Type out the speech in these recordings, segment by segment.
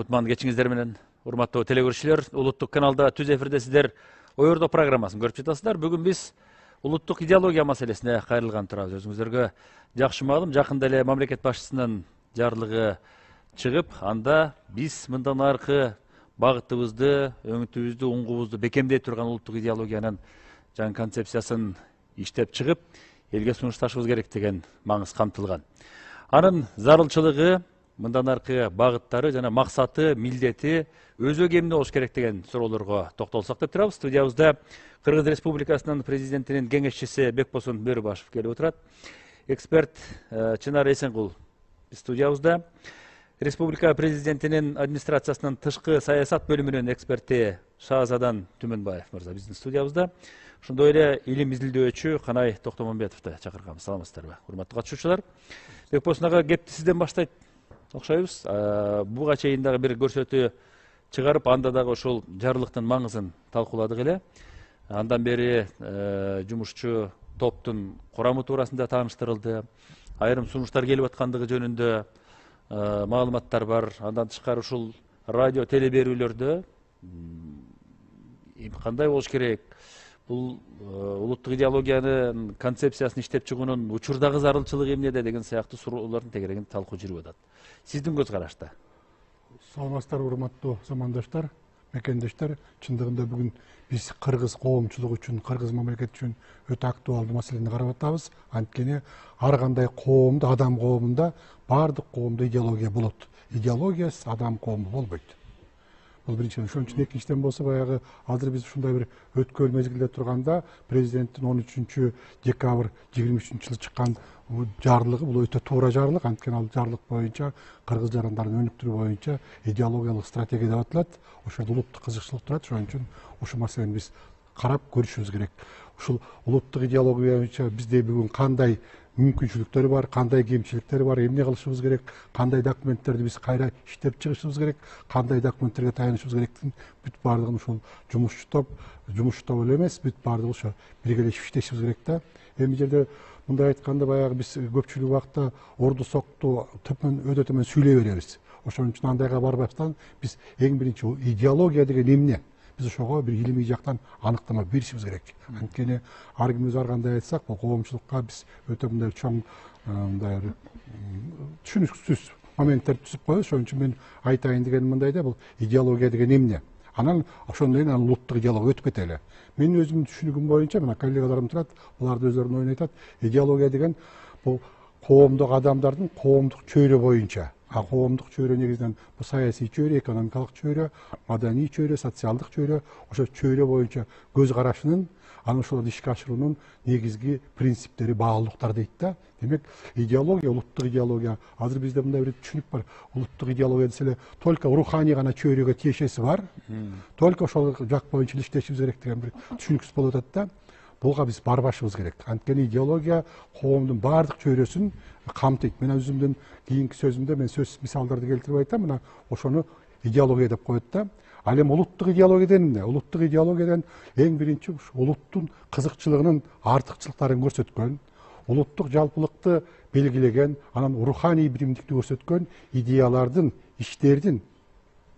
Кутман кечиңиздер менен урматтуу телекөрүүчүлөр, улуттук каналда түз эфирде сиздер Ойордо программасын көрүп жатасыздар. Бүгүн биз улуттук идеология маселесине кайрылган турабыз. Өзүңүздөргө жакшы маалым, жакында эле мамлекет башчысынын жарлыгы чыгып, анда биз мындан аркы багытыбызды, өңүтүбүздү, уңгубузду бекемдей турган улуттук идеологиянын жаңы концепциясын иштеп чыгып, элге сунушташыбыз керек деген маңыз камтылган. Анын зарылчылыгы, мындан аркы багыттары жана максаты, милдети өзү эмне болуш керек деген суроолорго токтолсок деп турабыз. Студиябызда Кыргыз Республикасынын президентинин кеңешчиси Бекбосун Бөрүбашев келип отурат. Эксперт Чынар Эсенкул студиябызда. Республика президентинин администрациясынын тышкы саясат бөлүмүнүн эксперти Шаазадан Түмөнбаев мырза биздин студиябызда. Ошондой эле илим изилдөөчү Канай Токтомонбетовду чакырганбыз. Саламатсыздарбы, урматтуу катышуучулар? Бекбосын ага кепти сизден баштайт окшойбуз. Буга чейин дагы бир көрсөтүү чыгарып, анда дагы ошол жарлыктын маңызын талкууладык эле. Андан бери жумушчу топтун курамы туурасында тааныштырылды. Айрым сунуштар келип аткандыгы жөнүндө маалыматтар бар. Андан тышкары ушул радио телеберүүлөрдө кандай болуш керек? Бул улуттук идеологиянын концепциясын иштеп чыгуунун учурдагы зарылчылыгы эмнеде деген сыяктуу суроолордун тегерегинде талкуу жүрүп атат. Сиздин көз карашта? Саламатсыздар, урматтуу замандаштар, мекендештер. Чындыгында бүгүн биз кыргыз коомчулугу үчүн, кыргыз мамлекети үчүн өтө актуалдуу маселени карап атабыз. Анткени ар кандай коомдо, адам коомунда, баардык коомдо идеология болот. Идеологиясыз адам коому болбойт. Бул биринчиден. Ошон үчүн экинчиден болсо, баягы азыр биз ушундай бир өткөл мезгилде турганда президенттин 13 декабрь 23-жылы чыккан жарлыгы бул өтө туура жарлык. Анткени ал жарлык боюнча кыргыз жарандарын өнүктүрүү боюнча идеологиялык стратегия деп аталат. Ошол улуттук кызыкчылык турат. Ошон үчүн ушул маселени биз карап көрүшүбүз керек. Ушул улуттук идеология боюнча бизде бүгүн кандай мүмкүнчүлүктөр бар, кандай кемчиликтер бар, эмне кылышыбыз керек, кандай документтерди биз кайра иштеп чыгышыбыз керек, кандай документтерге таянышыбыз керектигин бүт баардыгын ушул жумушчу топ эле эмес, бүт баардыгы ошо биргелешип иштешибиз керек да. Эми жерде мындай айтканда, баягы биз көпчүлүк убакта орду сокту өтө төмөн сүйлөй беребиз. Ошон үчүн андайга барбастан биз эң биринчи идеология деген эмне? Биз ошого бир илимий жактан аныктама беришибиз керек. Анткени ар ким өзү ар кандай айтсак, бул коомчулукка биз өтө мындай чоң мындай түшүнүксүз моменттерди түзүп коебуз. Ошон үчүн мен айтайын дегеним мындай да, бул идеология деген эмне? Анан ошондон кийин улуттук идеология өтүп кете эле. Менин өзүмдүн түшүнүгүм боюнча, мына коллегаларым турат, булар да өздөрүнүн оюн айтат. Идеология деген бул коомдогу адамдардын коомдук чөйрө боюнча. Коомдук чөйрө негизинен бул саясий чөйрө, экономикалык чөйрө, маданий чөйрө, социалдык чөйрө, ошо чөйрө боюнча көз карашынын, анан ошолорду ишке ашыруунун негизги принциптери, баалуулуктар дейт да. Демек, идеология, улуттук идеология. Азыр бизде мындай бир түшүнүк бар. Улуттук идеология десе эле только руханий гана чөйрөгө тиешеси бар. Только ошол жак боюнча иштешибиз керек деген бир түшүнүксүз болуп атат да. Буга биз барбашыбыз керек. Анткени идеология коомдун баардык чөйрөсүн камтыйт. Мен өзүмдүн кийинки сөзүмдө мен сөз мисалдарды келтирип айтам, мына ошону идеология деп коет да. Ал эми улуттук идеологиядан эмне? Улуттук идеологиядан эң биринчи улуттун кызыкчылыгынын артыкчылыктарын көрсөткөн, улуттук жалпылыкты белгилеген, анан руханий биримдикти көрсөткөн идеялардын, иштердин,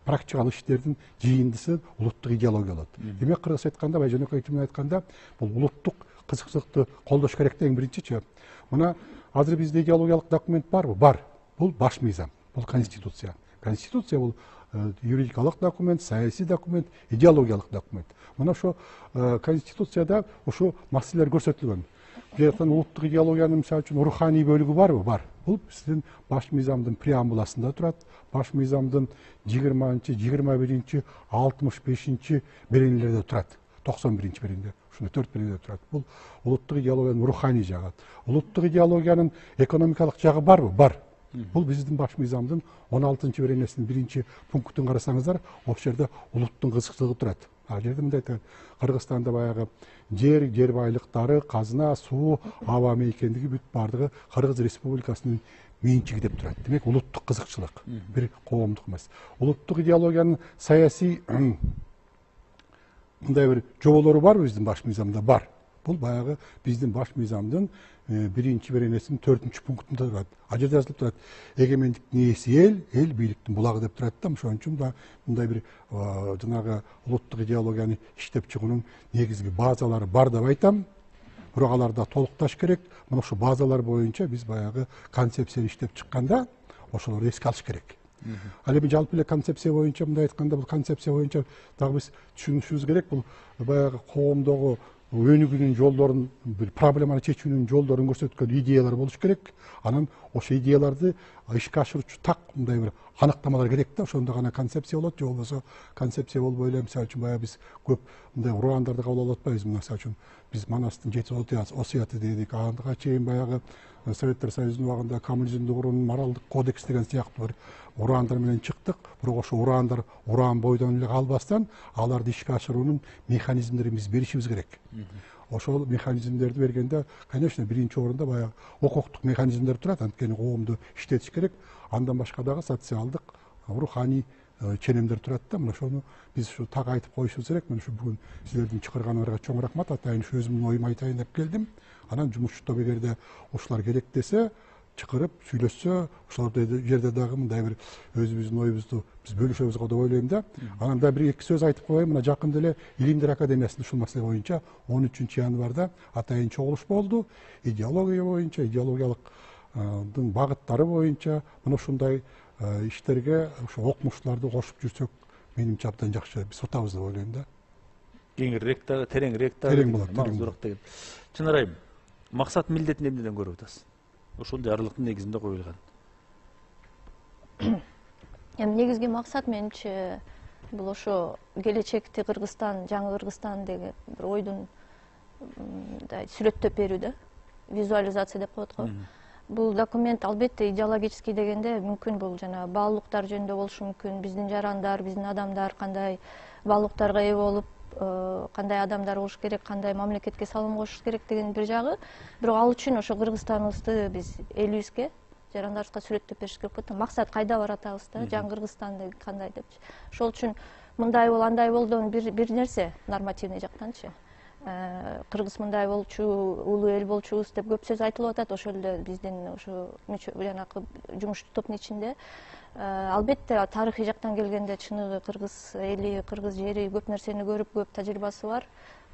практикалык иштердин жыйындысы улуттук идеология болот. Демек, кыргызча айтканда, жөнөкөй менен айтканда, бул улуттук кызыкчылыкты колдош керек эң биринчичи. Мына азыр бизде идеологиялык документ барбы? Бар. Бул баш мыйзам, бул конституция. Конституция бул юридикалык документ, саясий документ, идеологиялык документ. Мына ошо конституцияда ошо маселелер көрсөтүлгөн. Жактан улуттук идеологиянын мисалы үчүн руханий бөлүгү барбы? Бар. Бул биздин баш мыйзамдын преамбуласында турат. Баш мыйзамдын 20-чы, 21-чи, 65-чи беренелерде турат. 91-чи беренеде, ушундай 4 беренеде турат. Бул улуттук идеологиянын руханий жагы. Улуттук идеологиянын экономикалык жагы барбы? Бар. Бул биздин баш мыйзамдын 16-чы беренесинин 1-чи пунктун карасаңыздар, ошол жерде улуттун кызыкчылыгы турат. Ал жерде мындай айтат: Кыргызстанда баягы жер байлыктары, казына, суу, аба мейкендиги бүт бардыгы Кыргыз Республикасынын менчиги деп турат. Демек, улуттук кызыкчылык, бир коомдук эмес. Улуттук идеологиянын саясий мындай бир жоболору барбы биздин баш мыйзамда? Бар. Бул баягы биздин баш мыйзамдын биринчи беренесинин 4-чү пунктунда турат. Ал жерде жазылып турат: эгемендиктин ээси эл бийликтин булагы деп турат да. Ошон үчүн да мындай бир жанагы улуттук идеологияны иштеп чыгуунун негизги базалары бар деп айтам. Бирок аларды толукташ керек. Мына ошо базалар боюнча биз баягы концепцияны иштеп чыкканда ошолорду эске алыш керек. Ал эми жалпы эле концепция боюнча мындай айтканда, бул концепция боюнча дагы биз түшүнүшүбүз керек. Бул баягы коомдогу өнүгүүнүн жолдорун, бир проблеманы чечүүнүн жолдорун көрсөткөн идеялар болуш керек. Анан ошо идеяларды ишке ашыруучу так мындай бир аныктамалар керек да. Ошондо гана концепция болот. Же болбосо концепция болбой эле, мисалы үчүн баягы биз көп мындай ураандарды кабыл алып атпайбыз. Мисалы үчүн биз Манастын 7 осуяты дедик. Ага чейин баягы Советтер Союзунун убагында коммунизмди куруунун моралдык кодекс деген сыяктуу бир ураандар менен чыктык. Бирок ошо ураандар ураан бойдон эле калбастан аларды ишке ашыруунун механизмдерин биз беришибиз керек. Ошол механизмдерди бергенде, конечно, биринчи орунда баягы укуктук механизмдер турат. Анткени коомду иштетиш керек. Андан башка дагы социалдык, руханий ченемдер турат да. Мына ошону биз ушу так айтып коюшубуз керек. Мен ушу бүгүн силердин чакырганыңарга чоң рахмат. Атайын ушу өзүмдүн оюмду айтайын деп келдим. Анан жумуш топ эгерде ушулар керек десе, чакырып сүйлөшсө, ошол жерде дагы мындай бир өзүбүздүн оюбузду биз бөлүшөбүз го деп ойлойм да. Анан да бир эки сөз айтып коеюн. Мына жакында эле Илимдер академиясында ушул маселе боюнча 13-январда атайын чогулуш болду. Идеология боюнча, идеологиялык багыттары боюнча мына ушундай иштерге ошо окумуштууларды кошуп жүрсөк, менимче абдан жакшы. Биз утабыз деп ойлойм да. Кеңирээк дагы, тереңирээк дагы. Терең болот, Маңыздуураак деген. Чынар айым, максат милдетин эмнеден көрүп атасыз? Ушул жарлыктын негизинде коюлган. Эми негизги максат менимче бул ошо келечекти Кыргызстан, жаңы Кыргызстан деген бир ойдун сүрөттөп берүү да, визуализация деп коет го. Бул документ албетте идеологический дегенде мүмкүн бул жана баалуулуктар жөнүндө болушу мүмкүн. Биздин жарандар, биздин адамдар кандай баалуулуктарга ээ болуп, кандай адамдар болуш керек, кандай мамлекетке салым кошуш керек деген бир жагы. Бирок ал үчүн ошо Кыргызстаныбызды биз элибизге, жарандарыбызга сүрөттөп бериш керек болот. Максат кайда баратабыз да, жаңы Кыргызстан кандай депчи. Ошол үчүн мындай бол, андай болдон бир нерсе нормативный жактанчы. Кыргыз мындай болчу, улуу эл болчубуз деп көп сөз айтылып атат. Ошол эле биздин ошо жанагы жумуш топтун ичинде. Албетте тарыхый жактан келгенде чыныгы кыргыз эли, кыргыз жери көп нерсени көрүп, көп тажрыйбасы бар,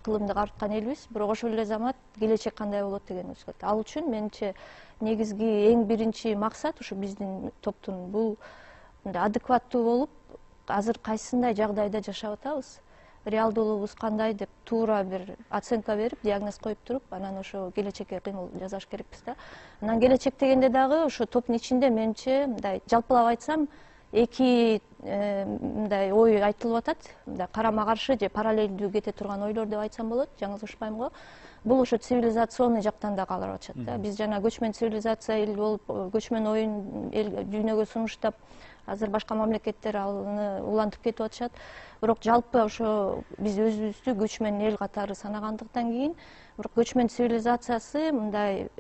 кылымды карыткан элбиз. Бирок ошол эле замат келечек кандай болот деген сөз. Ал үчүн менимче негизги эң биринчи максат ушу биздин топтун бул адекваттуу болуп, азыр кайсындай жагдайда жашап атабыз, реалдуулугубуз кандай деп туура бир оценка берип, диагноз коюп туруп, анан ошо келечекке кыймыл жасаш керекпиз да. Анан келечек дегенде дагы ошо топтун ичинде менимче мындай жалпылап айтсам эки мындай ой айтылып атат. Мындай карама каршы же параллелдүү кете турган ойлор деп айтсам болот, жаңылышпайм го. Бул ошо цивилизационный жактан да калып атышат да. Биз жана көчмөн цивилизация эл болуп, көчмөн оюн эл дүйнөгө сунуштап, азыр башка мамлекеттер аны улантып кетип атышат. Бирок жалпы ошо биз өзүбүздү көчмөн эл катары санагандыктан кийин, бирок көчмөн цивилизациясы мындай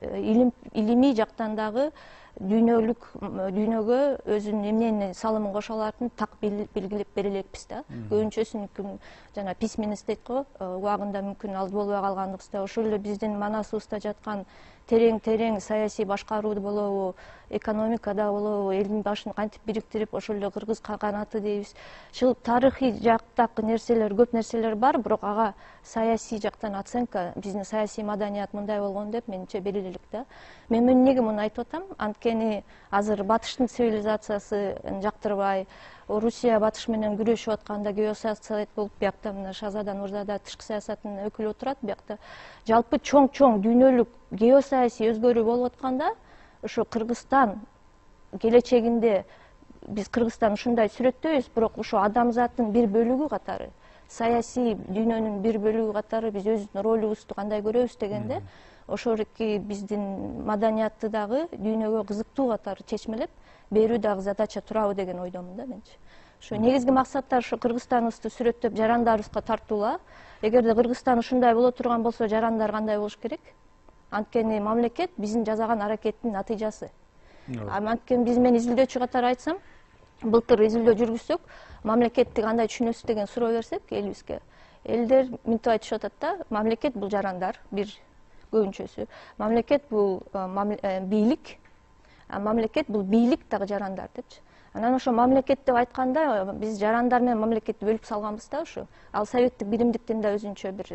илимий жактан дагы дүйнөгө өзүнүн эмнени салымын кошо алатынын так белгилеп бере элекпиз да. Көбүнчөсү мүмкүн жана письменность дейт го, убагында мүмкүн алды болбой калгандыгыбызда, ошол эле биздин манасыбызда жаткан терең саясий башкаруу болобу, экономикада болобу, элдин башын кантип бириктирип, ошол эле кыргыз канаты дейбиз. Чылып тарыхый жактагы нерселер, көп нерселер бар, бирок ага саясий жактан оценка, биздин саясий маданият мындай болгон деп менимче бере элек да. Мен эмнеге муну айтып атам? Анткени азыр батыштын цивилизациясын жактырбай, Русия батыш менен күрөшүп атканда, геосаясат болуп, биякта мына Шазадан Мырзада тышкы саясаттын өкүлү отурат, биякта жалпы чоң дүйнөлүк геосаясий өзгөрүү болуп атканда, ошо Кыргызстан келечегинде биз Кыргызстан ушундай сүрөттөйбүз, бирок ошо адамзаттын бир бөлүгү катары, саясий дүйнөнүн бир бөлүгү катары биз өзүбүздүн ролубузду кандай көрөбүз дегенде, ошолки биздин маданиятты дагы дүйнөгө кызыктуу катары чечмелеп берүү дагы задача турабы деген ойдомун да менчи. Ошо негизги максаттар ошо Кыргызстаныбызды сүрөттөп жарандарыбызга тартуулаа. Эгерде Кыргызстан ушундай боло турган болсо, жарандар кандай болуш керек? Анткени мамлекет биздин жасаган аракеттин натыйжасы. Анткени биз мен изилдөөчү катары айтсам, былтыр изилдөө жүргүзсөк, мамлекетти кандай түшүнөсүз деген суроо берсек элибизге, элдер мынтип айтышып атат да, мамлекет бул жарандар, бир көбүнчөсү. Мамлекет бул бийлик, мамлекет бул бийлик дагы жарандар депчи. Анан ошо мамлекет деп айтканда биз жарандар менен мамлекетти бөлүп салганбыз да ушу. Ал советтик биримдиктин да өзүнчө бир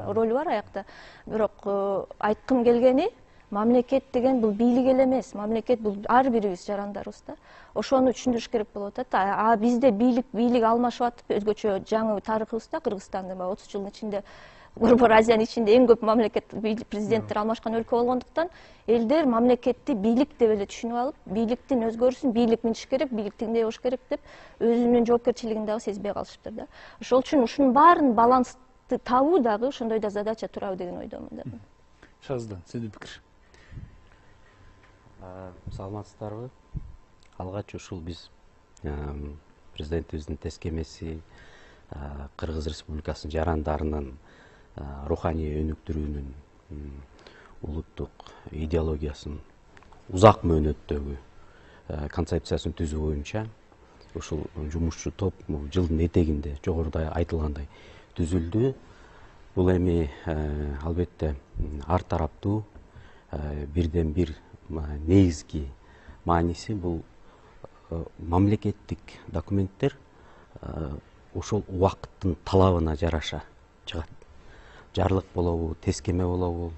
ролу бар аякта. Бирок айткым келгени, мамлекет деген бул бийлик эле эмес, мамлекет бул ар бирибиз жарандарбыз да. Ошону түшүндүрүш керек болуп атат. Бизде бийлик алмашып атып, өзгөчө жаңы тарыхыбызда Кыргызстандын 30 жылдын ичинде Борбор Азиянын ичинде эң көп мамлекет президенттер алмашкан өлкө болгондуктан, элдер мамлекетти бийлик деп эле түшүнүп алып, бийликтин өзгөрүүсүн бийлик минтиш керек, бийлик тигиндей болуш керек деп өзүнүн жоопкерчилигин дагы сезбей калышыптыр да. Ошол үчүн ушунун баарын балансты табуу дагы ошондой да задача турабы деген ойдомун да. Шаздан, сенин пикир? Саламатсыздарбы? Алгач ушул биз президентибиздин тескемеси Кыргыз Республикасынын жарандарынын руханий өнүктүрүүнүн улуттук идеологиясын узак мөөнөттөгү концепциясын түзүү боюнча ушул жумушчу топ жылдын этегинде жогоруда айтылгандай түзүлдү. Бул эми албетте ар тараптуу бирден бир негизги мааниси бул мамлекеттик документтер ошол убакыттын талабына жараша чыгат. Жарлык болобу, тескеме болобу.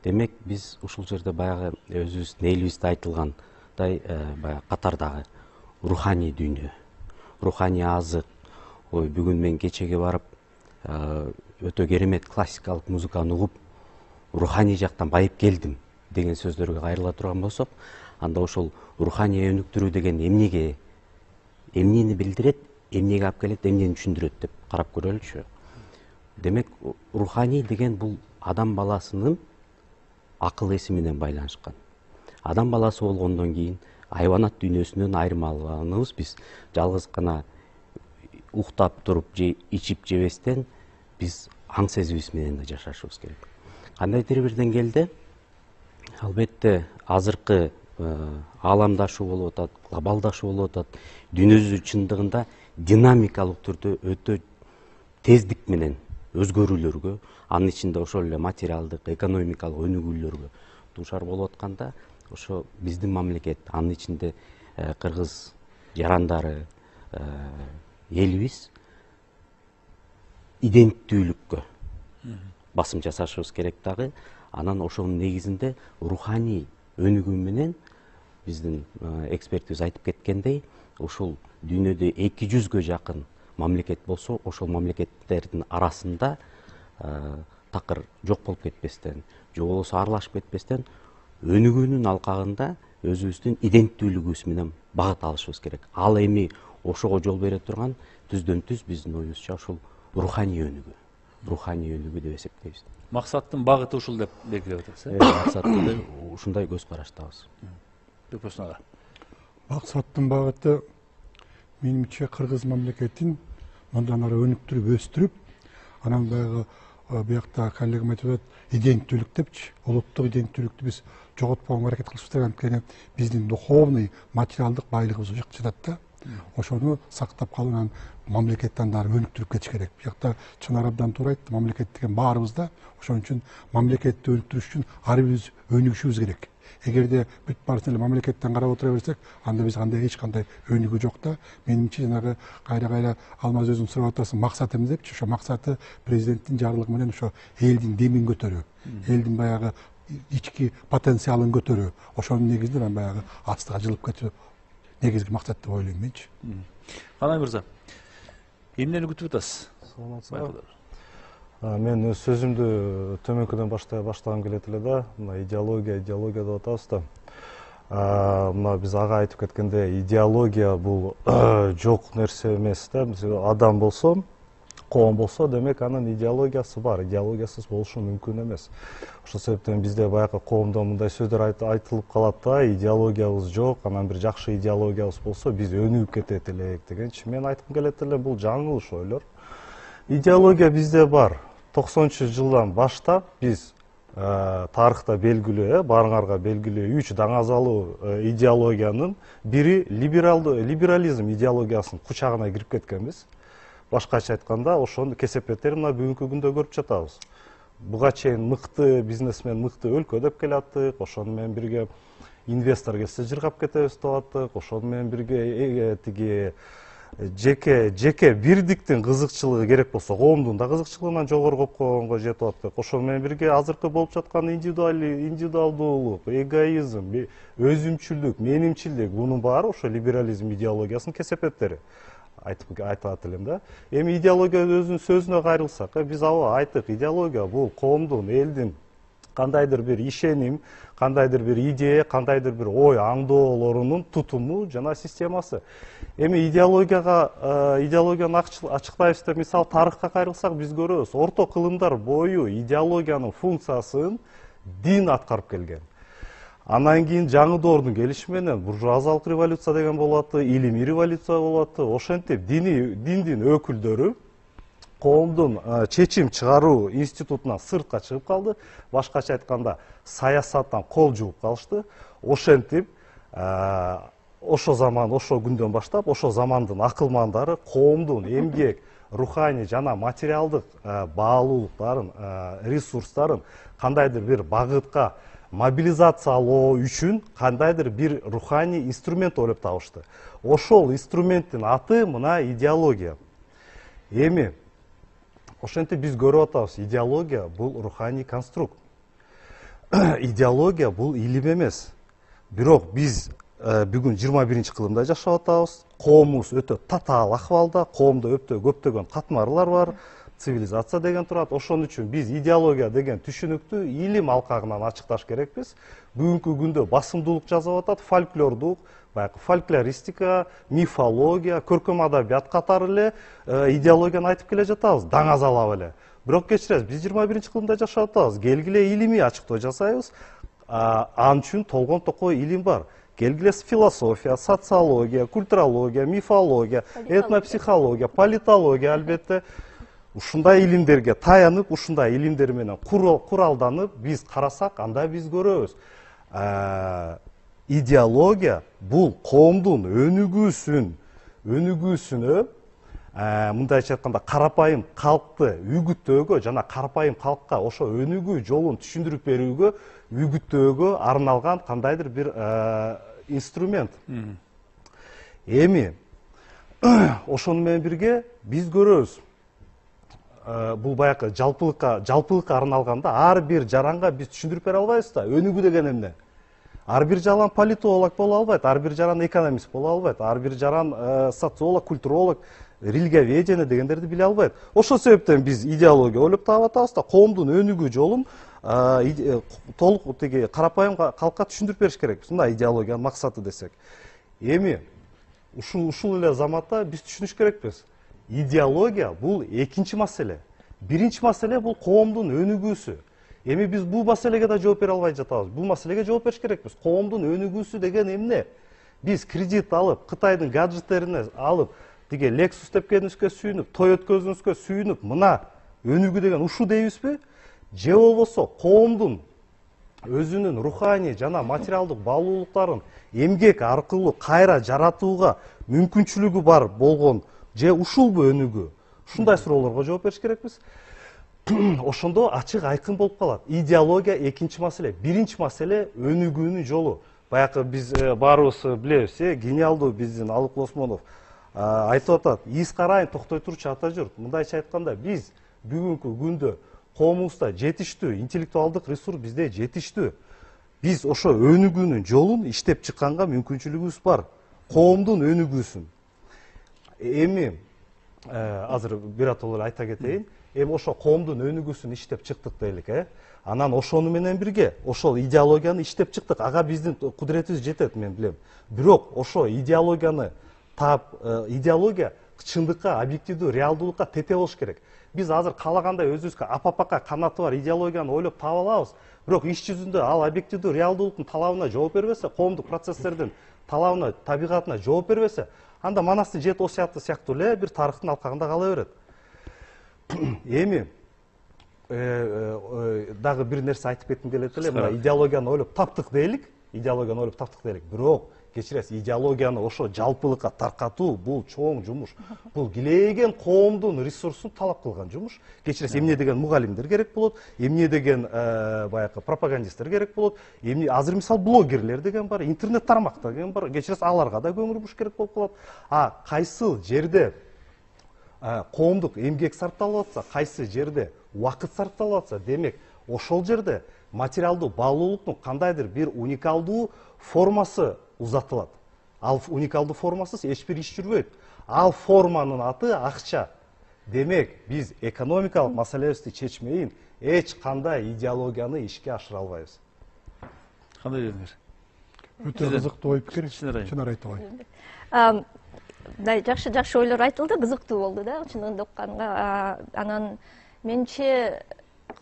Демек биз ушул жерде баягы өзүбүздүн элибизде айтылгандай баягы катардагы руханий дүйнө, руханий азык, бүгүн мен кечеге барып өтө керемет классикалык музыканы угуп, руханий жактан байып келдим деген сөздөргө кайрыла турган болсок, анда ошол руханий өнүктүрүү деген эмнени билдирет, эмнеге алып келет, эмнени түшүндүрөт деп карап көрөлүчү. Демек, руханий деген бул адам баласынын акыл эси менен байланышкан. Адам баласы болгондон кийин айванат дүйнөсүнөн айырмаланыбыз биз жалгыз гана уктап туруп же ичип жебестен биз аң сезибиз менен да жашашыбыз керек. Кандайдыр бир деңгээлде албетте азыркы ааламдашуу болуп атат, глобалдашуу болуп атат. Дүйнө жүзү чындыгында динамикалык түрдө өтө тездик менен өзгөрүүлөргө, анын ичинде ошол эле материалдык, экономикалык өнүгүүлөргө дуушар болуп атканда, ошо биздин мамлекет, анын ичинде кыргыз жарандары, элибиз иденттүүлүккө басым жасашыбыз керек дагы. Анан ошонун негизинде руханий өнүгүү менен биздин экспертибиз айтып кеткендей, ушул дүйнөдө 200гө жакын мамлекет болсо, ошол мамлекеттердин арасында такыр жок болуп кетпестен, же болбосо аралашып кетпестен өнүгүүнүн алкагында өзүбүздүн иденттүүлүгүбүз менен багыт алышыбыз керек. Ал эми ошого жол бере турган түздөн түз биздин оюбузча ушул руханий өнүгүү деп эсептейбиз. Максаттын багыты ушул деп белгилеп атасыз. Максатты да ушундай көз караштабыз. Дөкпөсүн ага. Максаттын багыты менимче кыргыз мамлекетин мындан ары өнүктүрүп, өстүрүп, анан баягы биякта коллегам айтып атат, иденттүүлүк депчи, улуттук иденттүүлүктү биз жоготпогонго аракет кылышыбыз керек. Анткени биздин духовный, материалдык байлыгыбыз жатат да. Ошону сактап калуу, анан мамлекеттен ары өнүктүрүп кетиш керек. Биякта Чынар абдан туура айтты, мамлекет деген баарыбызда. Ошон үчүн мамлекетти өнүктүрүш үчүн ар бирибиз өнүгүшүбүз керек. Эгерде бүт баарысын эле мамлекеттен карап отура берсек, анда биз эч кандай өнүгүү жок да. Менимче жанагы кайра Алмаз өзүң сурап атасың, максат эмне депчи, ошо максаты президенттин жарлыгы менен ошо элдин демин көтөрүү, элдин баягы ички потенциалын көтөрүү. Ошонун негизинде мен баягы астыга жылып кетүү негизги максат деп ойлойм менчи. Канай мырза, эмнени күтүп атасыз? Саламатсызбы? Мен өз сөзүмдү төмөнкүдөн баштагым келет эле да. Мына идеология деп атабыз да. Мына биз ага айтып кеткенде, идеология бул жок нерсе эмес да. Адам болсо, коом болсо, демек анын идеологиясы бар. Идеологиясыз болушу мүмкүн эмес. Ошол себептен бизде баягы коомдо мындай сөздөр айтылып калат да, идеологиябыз жок, анан бир жакшы идеологиябыз болсо биз өнүгүп кетет элек дегенчи. Мен айткым келет эле, бул жаңылыш ойлор. Идеология бизде бар. 90-жылдан баштап биз тарыхта белгилүү, баарыңарга белгилүү 3 даңазалуу идеологиянын бири либерализм идеологиясынын кучагына кирип кеткенбиз. башкача айтканда ошонун кесепеттерин мына бүгүнкү күндө көрүп жатабыз. Буга чейин мыкты бизнесмен, мыкты өлкө деп келаттык, ошону менен бирге инвестор келсе жыргап кетебиз деп аттык, ошону менен бирге тиги жеке бирдиктин кызыкчылыгы керек болсо коомдун да кызыкчылыгынан жогору коюп койгонго жетип аттык. Ошону менен бирге азыркы болуп жаткан индивидуалдуулук, эгоизм, өзүмчүлдүк, менимчилдик, бунун баары ошо либерализм идеологиясынын кесепеттери. Айтат элем да. Эми идеология өзүнүн сөзүнө кайрылсак, биз аба айттык, идеология бул коомдун, элдин кандайдыр бир ишеним, кандайдыр бир идея, кандайдыр бир ой аңдоолорунун тутуму жана системасы. Эми идеологияны ачыктайбыз деп мисалы тарыхка кайрылсак биз көрөбүз. Орто кылымдар бою идеологиянын функциясын дин аткарып келген. Анан кийин жаңы доордун келиши менен буржуазиялык революция деген болот, илимий революция болот. Ошентип диндин өкүлдөрү коомдун чечим чыгаруу институтунан сыртка чыгып калды. Башкача айтканда саясаттан кол жууп калышты. Ошентип ошо заман, ошо күндөн баштап ошо замандын акылмандары коомдун эмгек, руханий жана материалдык баалуулуктарын, ресурстарын кандайдыр бир багытка мобилизациялоо үчүн кандайдыр бир руханий инструмент ойлоп табышты. Ошол инструменттин аты мына идеология. Эми ошентип биз көрүп атабыз, идеология бул руханий конструкт. Идеология бул илим эмес. Бирок биз бүгүн 21 кылымда жашап атабыз. Коомубуз өтө татаал акыбалда, коомдо көптөгөн катмарлар бар, цивилизация деген турат. Ошон үчүн биз идеология деген түшүнүктү илим алкагынан ачыкташ керекпиз. Бүгүнкү күндө басымдуулук жазып атат, фольклордук, баягы фольклористика, мифология, көркөм адабият катары эле идеологияны айтып келе жатабыз, даңазалап эле. Бирок кечиресиз, биз 21 кылымда жашап атабыз. Келгиле илимий ачыктоо жасайбыз. Ал үчүн толгон токой илим бар. Келгиле философия, социология, культурология, мифология, этнопсихология, политология албетте. Ушундай илимдерге таянып, ушундай илимдер менен куралданып биз карасак, анда биз көрөбүз. Идеология бул коомдун өнүгүүсүнө, мындайча айтканда карапайым калкты үгүттөөгө жана карапайым калкка ошо өнүгүү жолун түшүндүрүп берүүгө, үгүттөөгө арналган кандайдыр бир инструмент. Эми ошону менен бирге биз көрөбүз. Бул баягы жалпылыкка арналганда ар бир жаранга биз түшүндүрүп бере албайбыз да. Өнүгүү деген эмне? Ар бир жаран политолог боло албайт, ар бир жаран экономист боло албайт, ар бир жаран социолог, культуролог, религиоведение дегендерди биле албайт. Ошол себептен биз идеология ойлоп таап атабыз да, коомдун өнүгүү жолун толук тиги карапайым калкка түшүндүрүп бериш керекпиз. Мына идеологиянын максаты десек. Эми ушул эле заматта биз түшүнүш керекпиз. Идеология бул экинчи маселе. Биринчи маселе бул коомдун өнүгүүсү. Эми биз бул маселеге да жооп бере албай жатабыз. Бул маселеге жооп бериш керекпиз. Коомдун өнүгүүсү деген эмне? Биз кредит алып, Кытайдын гаджеттерине алып, тиге Lexus деп келүүбүзгө сүйүнүп, той өткөзүүбүзгө сүйүнүп, мына өнүгүү деген ушу дейбизби? Же болбосо коомдун өзүнүн руханий жана материалдык баалуулуктарын эмгек аркылуу кайра жаратууга мүмкүнчүлүгү бар болгон же ушулбу өнүгүү? Ушундай суроолорго жооп бериш керекпиз. Ошондо ачык айкын болуп калат. Идеология экинчи маселе, биринчи маселе өнүгүүнүн жолу. Баягы биз баарыбыз билебиз, гениалдуу биздин Алык Осмонов айтып атат, из карайын токтой турчу ата журт. Мындайча айтканда, биз бүгүнкү күндө коомубузда жетиштүү интеллектуалдык ресурс бизде жетиштүү. Биз ошо өнүгүүнүн жолун иштеп чыкканга мүмкүнчүлүгүбүз бар. Коомдун өнүгүүсүн. Эми азыр биротоло айта кетейин. Эми ошо коомдун өнүгүүсүн иштеп чыктык дейлик, Анан ошону менен бирге ошол идеологияны иштеп чыктык. Ага биздин кудуретибиз жетет, мен билем. Бирок ошо идеологияны идеология чындыкка, объективдүү реалдуулукка тете болуш керек. Биз азыр каалагандай өзүбүзгө апапака канаты бар идеологияны ойлоп таап алабыз. Бирок иш жүзүндө ал объективдүү реалдуулуктун талабына жооп бербесе, коомдук процесстердин талабына, табигатына жооп бербесе, анда Манастын 7 осуяты сыяктуу эле бир тарыхтын алкагында кала берет. Эми дагы бир нерсе айтып кетким келет эле. Мына идеологияны ойлоп таптык дейлик, Бирок кечиресиз, идеологияны ошо жалпылыкка таркатуу бул чоң жумуш. Бул килеген коомдун ресурсун талап кылган жумуш. Кечиресиз, эмне деген мугалимдер керек болот, эмне деген баягы пропагандисттер керек болот, эмне азыр мисалы блогерлер деген бар, интернет тармактар деген бар. Кечиресиз, аларга да көңүл буруш керек болуп калат. Кайсы жерде коомдук эмгек сарпталып атса, кайсы жерде убакыт сарпталып атса, демек ошол жерде материалдуу баалуулуктун кандайдыр бир уникалдуу формасы узатылат. Ал уникалдуу формасыз эч бир иш жүрбөйт. Ал форманын аты акча. Демек, биз экономикалык маселебизди чечмейин эч кандай идеологияны ишке ашыра албайбыз. Кандай дедиңер? Өтө кызыктуу ой пикир. Чынар Айтабай. Мындай жакшы ойлор айтылды, кызыктуу болду да, чындыгында укканга. Анан менче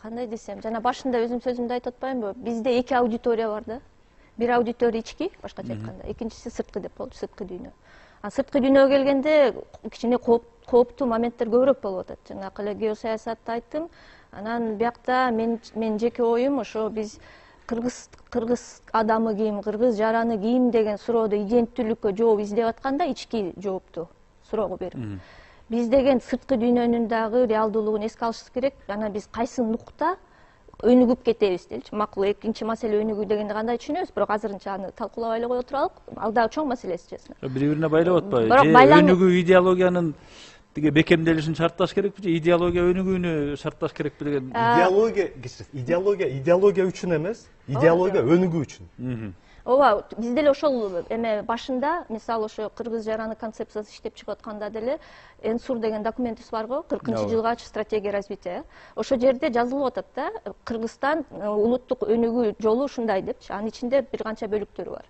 кандай десем, жана башында өзүм сөзүмдү айтып атпаймынбы? Бизде эки аудитория бар да. Бир аудитория ички, башкача айтканда, экинчиси сырткы деп болчу, сырткы дүйнө. Сырткы дүйнөгө келгенде кичине кооптуу моменттер көбүрөөк болуп атат. Жанагы эле геосаясатты айттым. Анан биякта мен жеке оюм ошо биз кыргыз адамы ким, кыргыз жараны ким деген суроодо иденттүүлүккө жооп издеп атканда ички жоопту суроого берип. Биз деген сырткы дүйнөнүн дагы реалдуулугун эске алышыбыз керек. Анан биз кайсы нукта өнүгүп кетебиз делчи. Макул, экинчи маселе өнүгүү дегенди кандай түшүнөбүз, бирок азырынча аны талкуулабай эле кое туралык. Ал дагы чоң маселеси, честно. Бири-бирине байлап атпайбы? Же өнүгүү идеологиянын тиги бекемделишин шартташ керекпи, же идеология өнүгүүнү шартташ керекпи деген? Идеология үчүн эмес, идеология өнүгүү үчүн. Ооба, биз деле ошол эме башында, мисалы ошо кыргыз жараны концепциясы иштеп чыгып атканда деле Энсур деген документибиз бар го, 40-жылга стратегия развития. Ошол жерде жазылып атат да, Кыргызстан улуттук өнүгүү жолу ушундай депчи. Анын ичинде бир канча бөлүктөрү бар.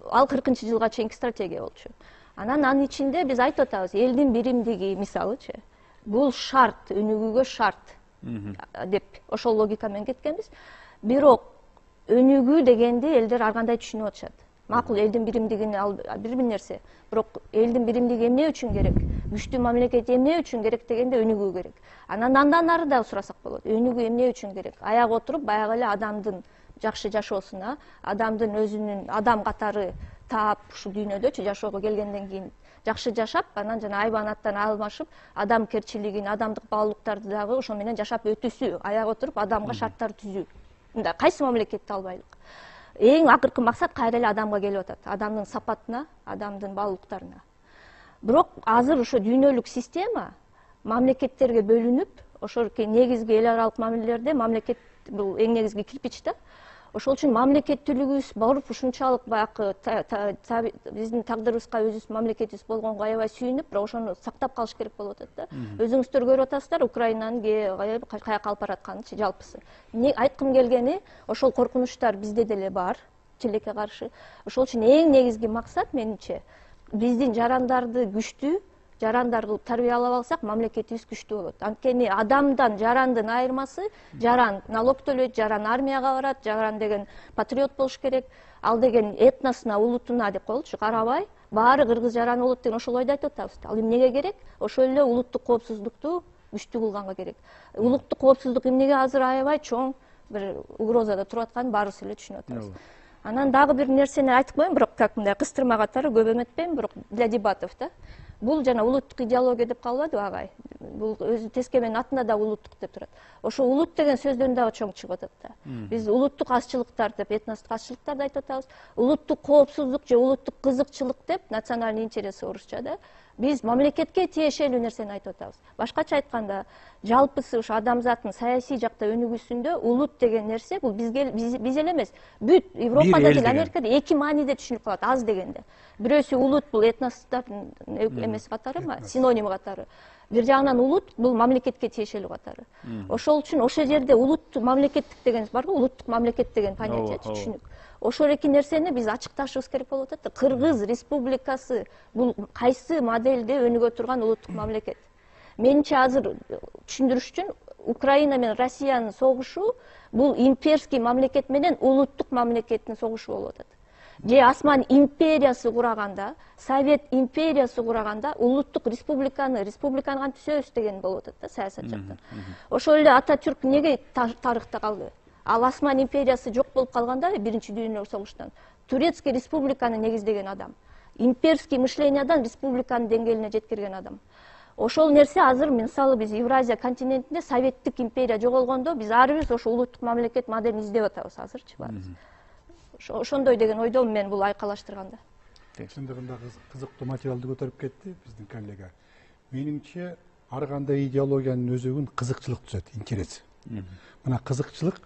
Ал 40-жылга чейинки стратегия болчу. Анын ичинде биз айтып атабыз, элдин биримдиги мисалычы, бул шарт, өнүгүүгө шарт деп ошол логика менен кеткенбиз. Бирок өнүгүү дегенди элдер ар кандай түшүнүп атышат. Макул, элдин биримдигини ал бир нерсе, бирок элдин биримдиги эмне үчүн керек? Күчтүү мамлекет эмне үчүн керек дегенде өнүгүү керек. Андан ары да сурасак болот. Өнүгүү эмне үчүн керек? Аяк отуруп баягы эле адамдын жакшы жашоосуна, адамдын өзүнүн адам катары таап ушул дүйнөдөгү жашоого келгенден кийин жакшы жашап, анан жана айбанаттан алмашып, адамгерчилигин, адамдык баалуулуктарды дагы ошо менен жашап өтүүсү, аяк отуруп адамга шарттар түзүү. Мындай кайсы мамлекетти албайлык? Эң акыркы максат кайра эле адамга келип атат, адамдын сапатына, адамдын баалуулуктарына. Бирок азыр ошо дүйнөлүк система мамлекеттерге бөлүнүп, ошол негизги эл аралык мамилелерде мамлекет бул эң негизги кирпич да. Ошол үчүн мамлекеттүүлүгүбүз барып ушунчалык баягы биздин тагдырыбызга өзүбүз мамлекетибиз болгонго аябай сүйүнүп, бирок ошону сактап калыш керек болуп атат да. Өзүңүздөр көрүп атасыздар, Украинанын каяка алып баратканын жалпысы. Айткым келгени, ошол коркунучтар бизде деле бар, тилекке каршы. Ошол үчүн эң негизги максат менимче биздин жарандарды күчтүү жарандар кылып тарбиялап алсак, мамлекетибиз күчтүү болот. Анткени адамдан жарандын айырмасы, жаран налог төлөйт, жаран армияга барат, жаран деген патриот болуш керек, ал деген этносуна, улутуна деп коелучу карабай, баары кыргыз жаран болот деген ошол ойду айтып атабыз. Ал эмнеге керек? Ошол эле улуттук коопсуздукту күчтүү кылганга керек. Улуттук коопсуздук эмнеге азыр аябай чоң бир угрозада туруп атканын баарыбыз эле түшүнүп атабыз. Анан дагы бир нерсени айтып коеюн, бирок как мындай кыстырма катары көп эметпейм, бирок для дебатов да. Бул жана улуттук идеология деп калбадыбы агай? Бул өзү тескеменин атында да улуттук деп турат. Ошо улут деген сөздөн дагы чоң чыгып атат да. Биз улуттук азчылыктар деп, этностук азчылыктарды айтып атабыз. Улуттук коопсуздук же улуттук кызыкчылык деп, национальный интересы орусча да. Биз мамлекетке тиешелүү нерсени айтып атабыз. Башкача айтканда, жалпысы ушу адамзаттын саясий жакта өнүгүүсүндө улут деген нерсе бул биз эле эмес, бүт Европада деле, Америкада эки мааниде түшүнүлүп калат, аз дегенде. Бирөөсү улут бул этностордун эмеси катары, синоним катары. Бир жагынан улут бул мамлекетке тиешелүү катары. Ошол үчүн ошол жерде улут мамлекеттик деген бар го, улуттук мамлекет деген понятие түшүнүк. Ошол эки нерсени биз ачыкташыбыз керек болуп атат. Кыргыз Республикасы бул кайсы моделде өнүгө турган улуттук мамлекет? Менимче азыр түшүндүрүш үчүн Украина менен Россиянын согушу бул имперский мамлекет менен улуттук мамлекеттин согушу болуп атат. Же Осман империясы кураганда, Совет империясы кураганда улуттук республиканы кантип түзөбүз деген болуп атат да саясат жактан. Ошол эле Ататюрк эмнеге тарыхта калды? Ал Осман империясы жок болуп калганда, биринчи дүйнөлүк согуштан турецкий республиканы негиздеген адам, имперский мышлениядан республиканын деңгээлине жеткирген адам. Ошол нерсе азыр мисалы биз Евразия континентинде советтик империя жоголгондо биз ар бирибиз ошо улуттук мамлекет моделин издеп атабыз азырчы баарыбыз. Ошондой деген ойдомун мен бул айкалаштырганда. Чындыгында кызыктуу материалды көтөрүп кетти биздин коллега. Менимче ар кандай идеологиянын өзөгүн кызыкчылык түзөт, интерес. Мына кызыкчылык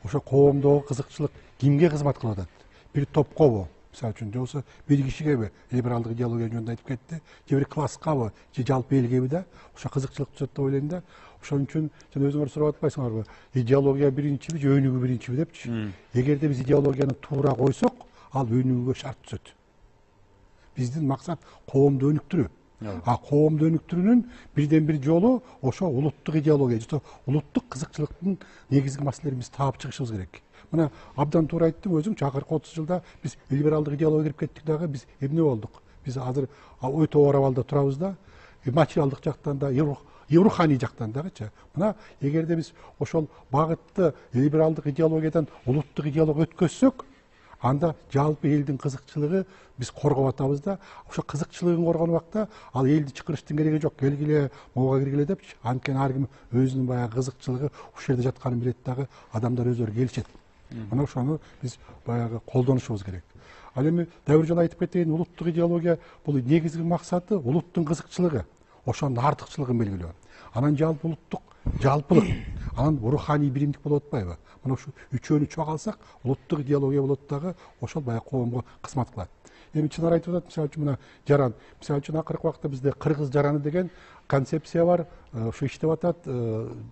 ошо коомдогу кызыкчылык кимге кызмат кылып атат? Бир топкобу? Мисалы үчүн, жоксо бир кишигеби либералдык идеология жөнүндө айтып кетти, же бир класскабы, же жалпы элгеби да, ошо кызыкчылык түзөт деп ойлойм да. Ошон үчүн жана өзүңөр сурап атпайсыңарбы, идеология биринчиби же өнүгүү биринчиби депчи. Эгерде биз идеологияны туура койсок, ал өнүгүүгө шарт түзөт. Биздин максат коомду өнүктүрүү. Коомду өнүктүрүүнүн бирден бир жолу ошо улуттук идеология, же улуттук кызыкчылыктын негизги маселелерин биз таап чыгышыбыз керек. Мына абдан туура айттың өзүң, акыркы 30 жылда биз либералдык идеологияга кирип кеттик дагы, биз эмне болдук? Биз азыр өтө оор абалда турабыз да, материалдык жактан да, руханий жактан дагычы. Мына эгерде биз ошол багытты либералдык идеологиядан улуттук идеологияга өткөзсөк, анда жалпы элдин кызыкчылыгы биз коргоп атабыз да, ошо кызыкчылыгын коргон убакта ал элди чакырыштын кереги жок, келгиле, могуга киргиле депчи. Анткени ар ким өзүнүн баягы кызыкчылыгы ушул жерде жатканын билет дагы, адамдар өздөрү келишет. Мына ошону биз баягы колдонушубуз керек. Ал эми дагы бир жолу айтып кетейин, улуттук идеология бул негизги максаты улуттун кызыкчылыгы, ошонун артыкчылыгын белгилөө. Анан жалпы улуттук жалпылык, анан руханий биримдик болуп атпайбы? Мына ушу үчөөнү чогуу алсак, улуттук идеология болот дагы, ошол баягы коомго кызмат кылат. Эми чынар айтып атат, мисалы үчүн мына жаран, мисалы үчүн акыркы убакта бизде кыргыз жараны деген концепция бар, ушу иштеп атат,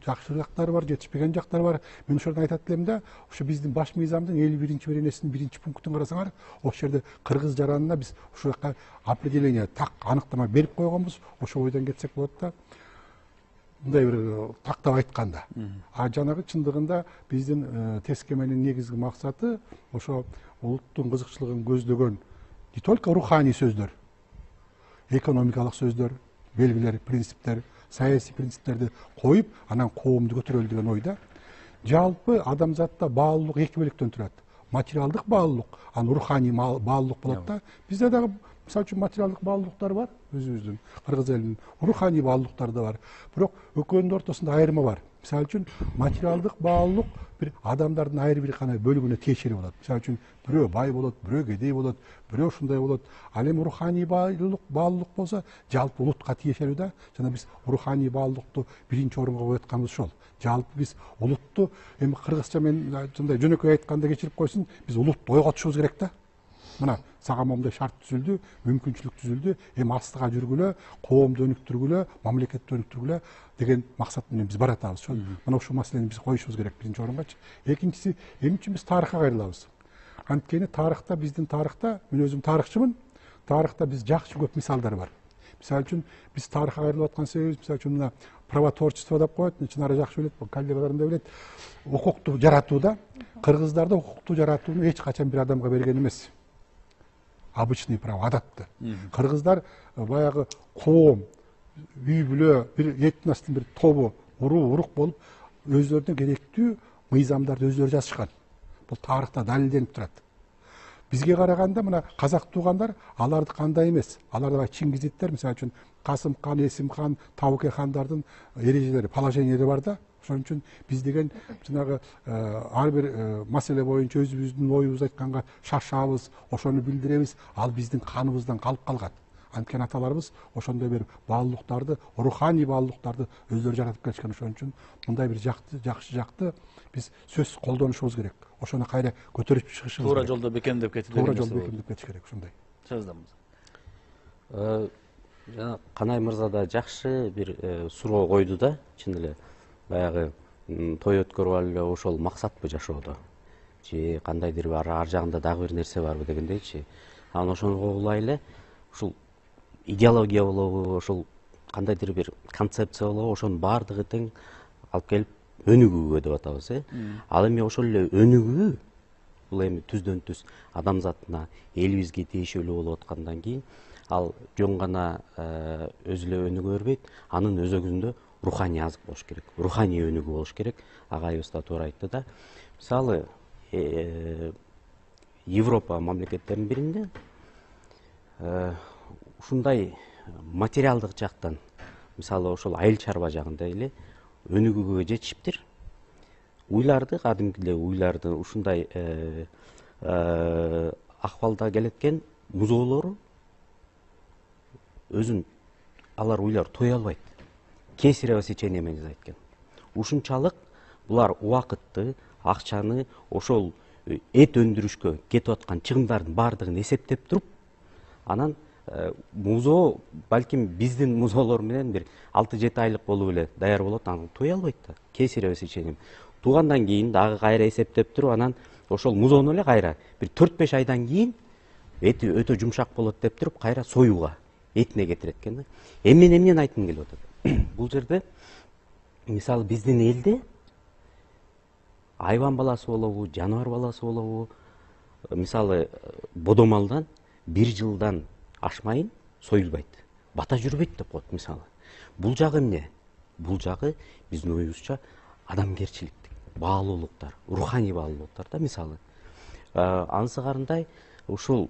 жакшы жактары бар, жетишпеген жактары бар. Мен ошордон айтат элем да, ошо биздин баш мыйзамдын 51-чи беренесинин 1-чи пунктун карасаңар, ошол жерде кыргыз жаранына биз ушул жака определение, так аныктама берип койгонбуз. Ошол бойдон кетсек болот да. Мындай бир тактап айтканда. Жанагы чындыгында биздин тескеменин негизги максаты ошо улуттун кызыкчылыгын көздөгөн не только руханий сөздөр, экономикалык сөздөр, белгилер, принциптер, саясий принциптерди коюп, анан коомду көтөрөлү деген ойда. Жалпы адамзатта баалуулук эки бөлүктөн турат. Материалдык баалуулук, анан руханий баалуулук болот да. Бизде дагы мисалы үчүн материалдык баалуулуктар бар, өзүбүздүн кыргыз элинин, руханий баалуулуктар да бар. Бирок экөөнүн ортосунда айырма бар. Мисалы үчүн материалдык баалуулук бир адамдардын айры бир кана бөлүгүнө тиешелүү болот. Мисалы үчүн бирөө бай болот, бирөө кедей болот, бирөө ушундай болот. Ал эми руханий баалуулук болсо жалпы улутка тиешелүү да. Жана биз руханий баалуулукту биринчи орунга коюп атканыбыз ошол. Жалпы биз улутту эми кыргызча мен мындай жөнөкөй айтканда кечирип койсун, биз улутту ойготушубуз керек да. Мына сага момундай шарт түзүлдү, мүмкүнчүлүк түзүлдү, эми астыга жүргүлө, коомду өнүктүргүлө, мамлекетти өнүктүргүлө деген максат менен биз баратабыз. Мына ушул маселени биз коюшубуз керек биринчи орунгачы. Экинчиси, эмне үчүн биз тарыхка кайрылабыз? Анткени тарыхта, биздин тарыхта, мен өзүм тарыхчымын, тарыхта биз жакшы көп мисалдар бар. Мисалы үчүн биз тарыхка кайрылып аткан себебибиз, мисалы үчүн мына правотворчество деп коет, Чынара жакшы билет, коллегаларым да билет. Укукту жаратууда кыргыздарда укукту жаратууну эч качан бир адамга берген эмес. Обычный право, адатты. Кыргыздар баягы коом, үй бүлө, бир этностун бир тобу, урук болуп, өздөрүнө керектүү мыйзамдарды өздөрү жазышкан. Бул тарыхта далилденип турат. Бизге караганда мына казак туугандар, аларды кандай эмес. Аларда Чингизиттер, мисалы үчүн Касым хан, Эсим хан, Табуке хандардын эрежелери, положениялери бар да. Ошон үчүн биз деген жанагы ар бир маселе боюнча өзүбүздүн оюбузду айтканга шашабыз, ошону билдиребиз. Ал биздин каныбыздан калып калган. Анткени аталарыбыз ошондой бир баалуулуктарды, руханий баалуулуктарды өздөрү жаратып келишкен. Ошон үчүн мындай бир жакшы жакты биз сөзсүз колдонушубуз керек. Ошону кайра көтөрүп чыгышыбыз керек. Туура жолдо бекемдеп кетип Туура жолдо бекемдеп кетиш керек, ушундай. Жаздамыз. Жана Канай мырза да жакшы бир суроо койду да, чын эле. Баягы той өткөрүп алып ошол максатпы жашоодо же кандайдыр бар ар жагында дагы бир нерсе барбы дегендейчи. Анан ошону улай эле ушул идеология болобу, ошол кандайдыр бир концепция болобу, ошонун баардыгы тең алып келип өнүгүүгө деп атабыз, Ал эми ошол эле өнүгүү бул эми түздөн түз адамзатына, элибизге тиешелүү болуп аткандан кийин ал жөн гана өзү эле өнүгө бербейт, анын өзөгүндө руханий азык болуш керек, руханий өнүгүү болуш керек. Агайыбыз да туура айтты да. Мисалы, Европа мамлекеттеринин биринде ушундай материалдык жактан, мисалы ошол айыл чарба жагында эле өнүгүүгө жетишиптир. Уйларды, кадимки эле уйларды ушундай акыбалда келеткен музоолору өзүн алар уйлар той албайт. Кесарево сечение менен айткан. Ушунчалык булар убакытты, акчаны ошол эт өндүрүшкө кетип аткан чыгымдардын баардыгын эсептеп туруп, анан музоо балким биздин музоолор менен бир 6-7 айлык болуп эле даяр болот, анан той албайт да. Кесарево сечение. Туугандан кийин дагы кайра эсептеп туруп, анан ошол музоону эле кайра бир 4-5 айдан кийин эти өтө жумшак болот деп туруп, кайра союуга, этине кетирет экен да. Мен эмнени айткым келип атат? Бул жерде мисалы биздин элде айван баласы болобу, жаныбар баласы болобу, мисалы бодомалдан 1 жылдан ашмайын союлбайт, бата жүрбөйт деп коет мисалы. Бул жагы эмне? Бул жагы биздин оюбузча адамгерчиликтик баалуулуктар, руханий баалуулуктар да мисалы. Анысы карындай ушул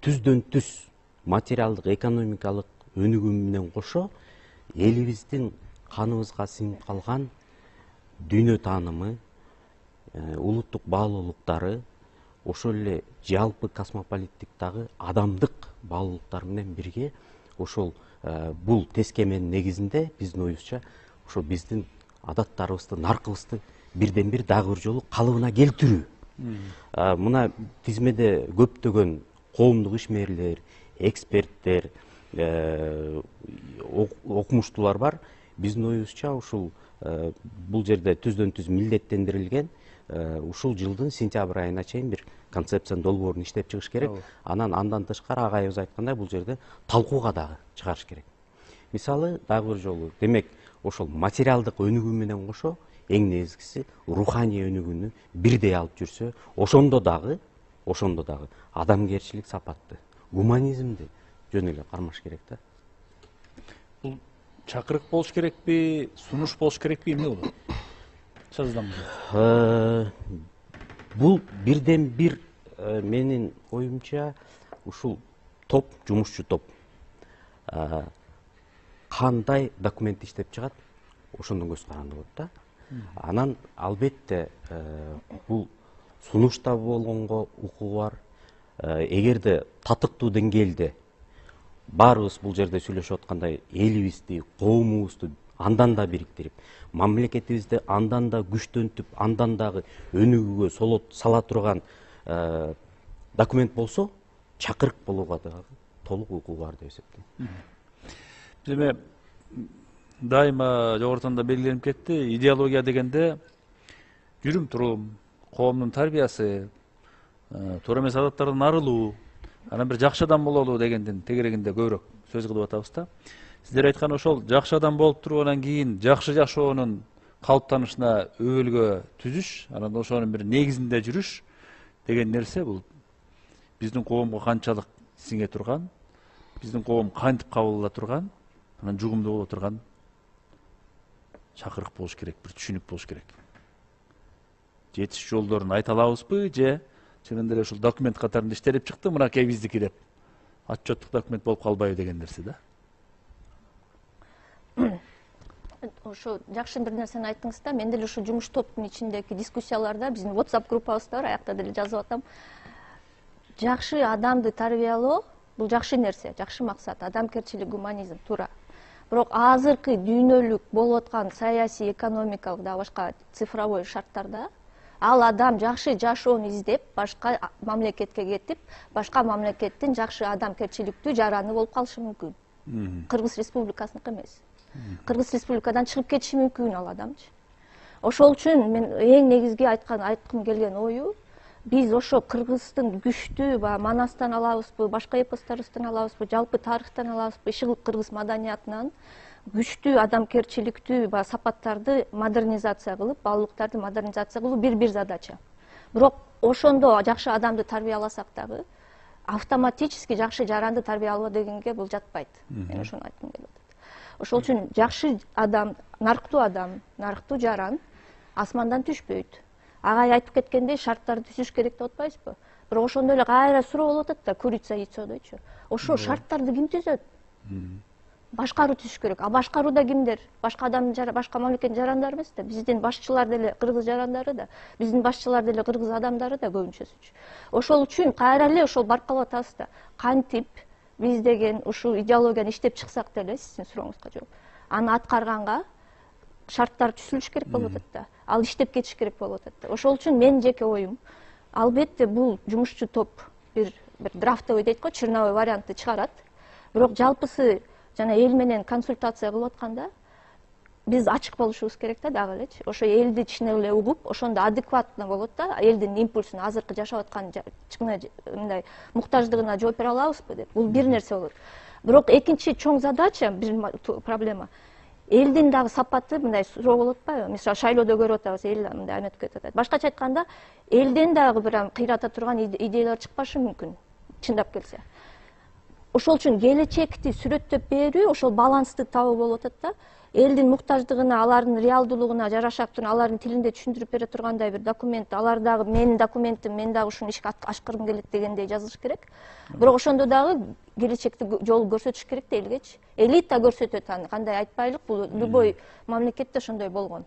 түздөн түз материалдык, экономикалык өнүгүү менен кошо элибиздин каныбызга сиңип калган дүйнө таанымы, улуттук баалуулуктары, ошол эле жалпы космополиттик дагы адамдык баалуулуктар менен бирге ошол бул тескеменин негизинде биздин оюбузча ошол биздин адаттарыбызды, наркыбызды бирден бир дагы бир жолу калыбына келтирүү. Мына тизмеде көптөгөн коомдук ишмерлер, эксперттер, окумуштуулар бар. Биздин оюбузча ушул бул жерде түздөн түз милдеттендирилген ушул жылдын сентябрь айына чейин бир концепциянын долбоорун иштеп чыгыш керек. Анан андан тышкары агайыбыз айткандай бул жерде талкууга дагы чыгарыш керек. Мисалы дагы бир жолу демек ошол материалдык өнүгүү менен кошо эң негизгиси руханий өнүгүүнү бирдей алып жүрсө, ошондо дагы адамгерчилик сапатты, гуманизмди жөн эле кармаш керек да. Бул чакырык болуш керекпи, сунуш болуш керекпи, эмне болот? Бул бирден бир менин оюмча ушул топ, жумушчу топ кандай документ иштеп чыгат, ошондон көз каранды болот да. Анан албетте бул сунушта болгонго укугу бар. Эгерде татыктуу деңгээлде баарыбыз бул жерде сүйлөшүп аткандай элибизди, коомубузду андан да бириктирип, мамлекетибизди андан да күчтөнтүп, андан дагы өнүгүүгө сала турган документ болсо, чакырык болууга дагы толук укугу бар деп эсептейм. Эме дайыма жогорудан да белгиленип кетти, идеология дегенде жүрүм турум, коомдун тарбиясы, туура эмес адаттардан арылуу, анан бир жакшы адам бололу дегендин тегерегинде көбүрөөк сөз кылып атабыз да. Сиздер айткан ошол жакшы адам болуп тургандан кийин жакшы жашоонун калыптанышына өбөлгө түзүш, анан ошонун бир негизинде жүрүш деген нерсе бул биздин коомго канчалык сиңе турган, биздин коом кантип кабыл ала турган, анан жугумдуу боло турган чакырык болуш керек, бир түшүнүк болуш керек. Жетиш жолдорун айта алабызбы же чынында эле ушул документ катарында иштелип чыкты, мынакей биздики деп отчеттук документ болуп калбайбы деген нерсе да. Ошо жакшы бир нерсени айттыңыз да. Мен деле ушул жумуш топтун ичиндеги дискуссияларда биздин WhatsApp группабыз бар, аякта деле жазып атам. Жакшы адамды тарбиялоо бул жакшы нерсе, жакшы максат, адамгерчилик, гуманизм туура. Бирок азыркы дүйнөлүк болуп аткан саясий, экономикалык да башка цифровой шарттарда ал адам жакшы жашоону издеп, башка мамлекетке кетип, башка мамлекеттин жакшы адамгерчиликтүү жараны болуп калышы мүмкүн. Кыргыз Республикасыныкы эмес. Кыргыз Республикадан чыгып кетиши мүмкүн ал адамчы. Ошол үчүн мен эң негизги айткым келген ою, биз ошо Кыргыздын күчтүү Манастан алабызбы, башка эпостарыбыздан алабызбы, жалпы тарыхтан алабызбы, ишыгыл кыргыз маданиятынан күчтүү адамгерчиликтүү сапаттарды модернизация кылып, баалуулуктарды модернизация кылуу бир задача. Бирок ошондо жакшы адамды тарбияласак дагы автоматически жакшы жаранды тарбиялоо дегенге бул жатпайт. Мен ошону айткым келип атат. Ошол үчүн жакшы адам, нарыктуу жаран асмандан түшпөйт. Агай айтып кеткендей шарттарды түзүш керек деп атпайсызбы? бирок ошондо эле кайра суроо болуп атат да, курица яйцо дейчү. Ошол шарттарды ким түзөт? Башкаруу түзүш керек. А башкарууда кимдер? Башка адам, башка мамлекеттин жарандары эмес да. Биздин башчылар деле кыргыз жарандары да, биздин башчылар деле кыргыз адамдары да көбүнчөсүчү. Ошол үчүн кайра эле ошол барып калып атабыз да. Кантип биз деген ушул идеологияны иштеп чыксак деле, сиздин сурооңузга жооп, аны аткарганга шарттар түзүлүш керек болуп атат да. Ал иштеп кетиш керек болуп атат да. Ошол үчүн менин жеке оюм, албетте бул жумушчу топ бир драфтовый дейт го, черновой вариантты чыгарат. Бирок жалпысы жана эл менен консультация кылып атканда биз ачык болушубуз керек да дагы элечи. Ошо элди чын эле угуп, ошондо адекватно болот да, элдин импульсун, азыркы жашап аткан мындай муктаждыгына жооп бере алабызбы деп. Бул бир нерсе болот. Бирок экинчи чоң задача, бир проблема, элдин дагы сапаты мындай суроо болуп атпайбы? Мисалы шайлоодо көрүп атабыз, эл мындай аметип кетип атат. Башкача айтканда, элден дагы бир кыйрата турган идеялар чыкпашы мүмкүн, чындап келсе. Ошол үчүн келечекти сүрөттөп берүү, ошол балансты табуу болуп атат да. Элдин муктаждыгына, алардын реалдуулугуна жараша туруп, алардын тилинде түшүндүрүп бере тургандай бир документ, алар дагы менин документим, мен дагы ушуну ишке ашкыргым келет дегендей жазылыш керек. Бирок ошондо дагы келечекти жол көрсөтүш керек да элгечи. Элита көрсөтөт аны, кандай айтпайлык, бул любой мамлекетте ошондой болгон.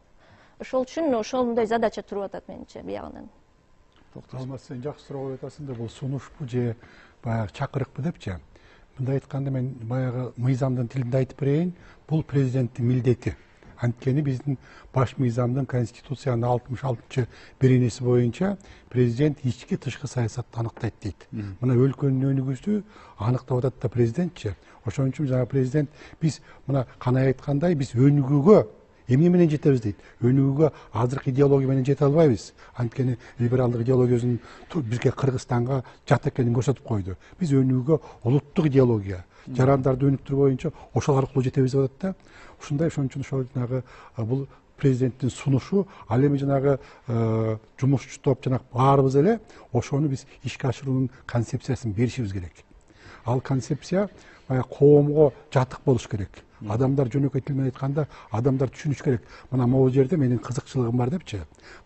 Ошол үчүн ошондой задача туруп атат менимче биягынан. Алмаз, сен жакшы суроо коюп атасың да, бул сунушпу же баягы чакырыкпы депчи. Мындай айтканда мен баягы мыйзамдын тилинде айтып берейин, бул президенттин милдети. Анткени биздин баш мыйзамдын Конституциянын 66 беренеси боюнча президент ички тышкы саясатты аныктайт дейт. Мына өлкөнүн өнүгүүсү аныктап атат да президентчи. Ошон үчүн жаңа президент биз мына канай айткандай биз өнүгүүгө эмне менен жетебиз дейт. Өнүгүүгө азыркы идеология менен жете албайбыз. Анткени либералдык идеологиясын бизге Кыргызстанга жат экенин көрсөтүп койду. Биз өнүгүүгө улуттук идеология, жарандарды өнүктүрүү боюнча ошол аркылуу жетебиз деп атат да. Ушундай, ошон үчүн ошол жанагы бул президенттин сунушу, ал эми жанагы жумушчу топ жанагы баарыбыз эле ошону биз ишке ашыруунун концепциясын беришибиз керек. Ал концепция баягы коомго жатык болуш керек. Адамдар жөнөкөй тил менен айтканда адамдар түшүнүш керек. Мына могу жерде менин кызыкчылыгым бар депчи.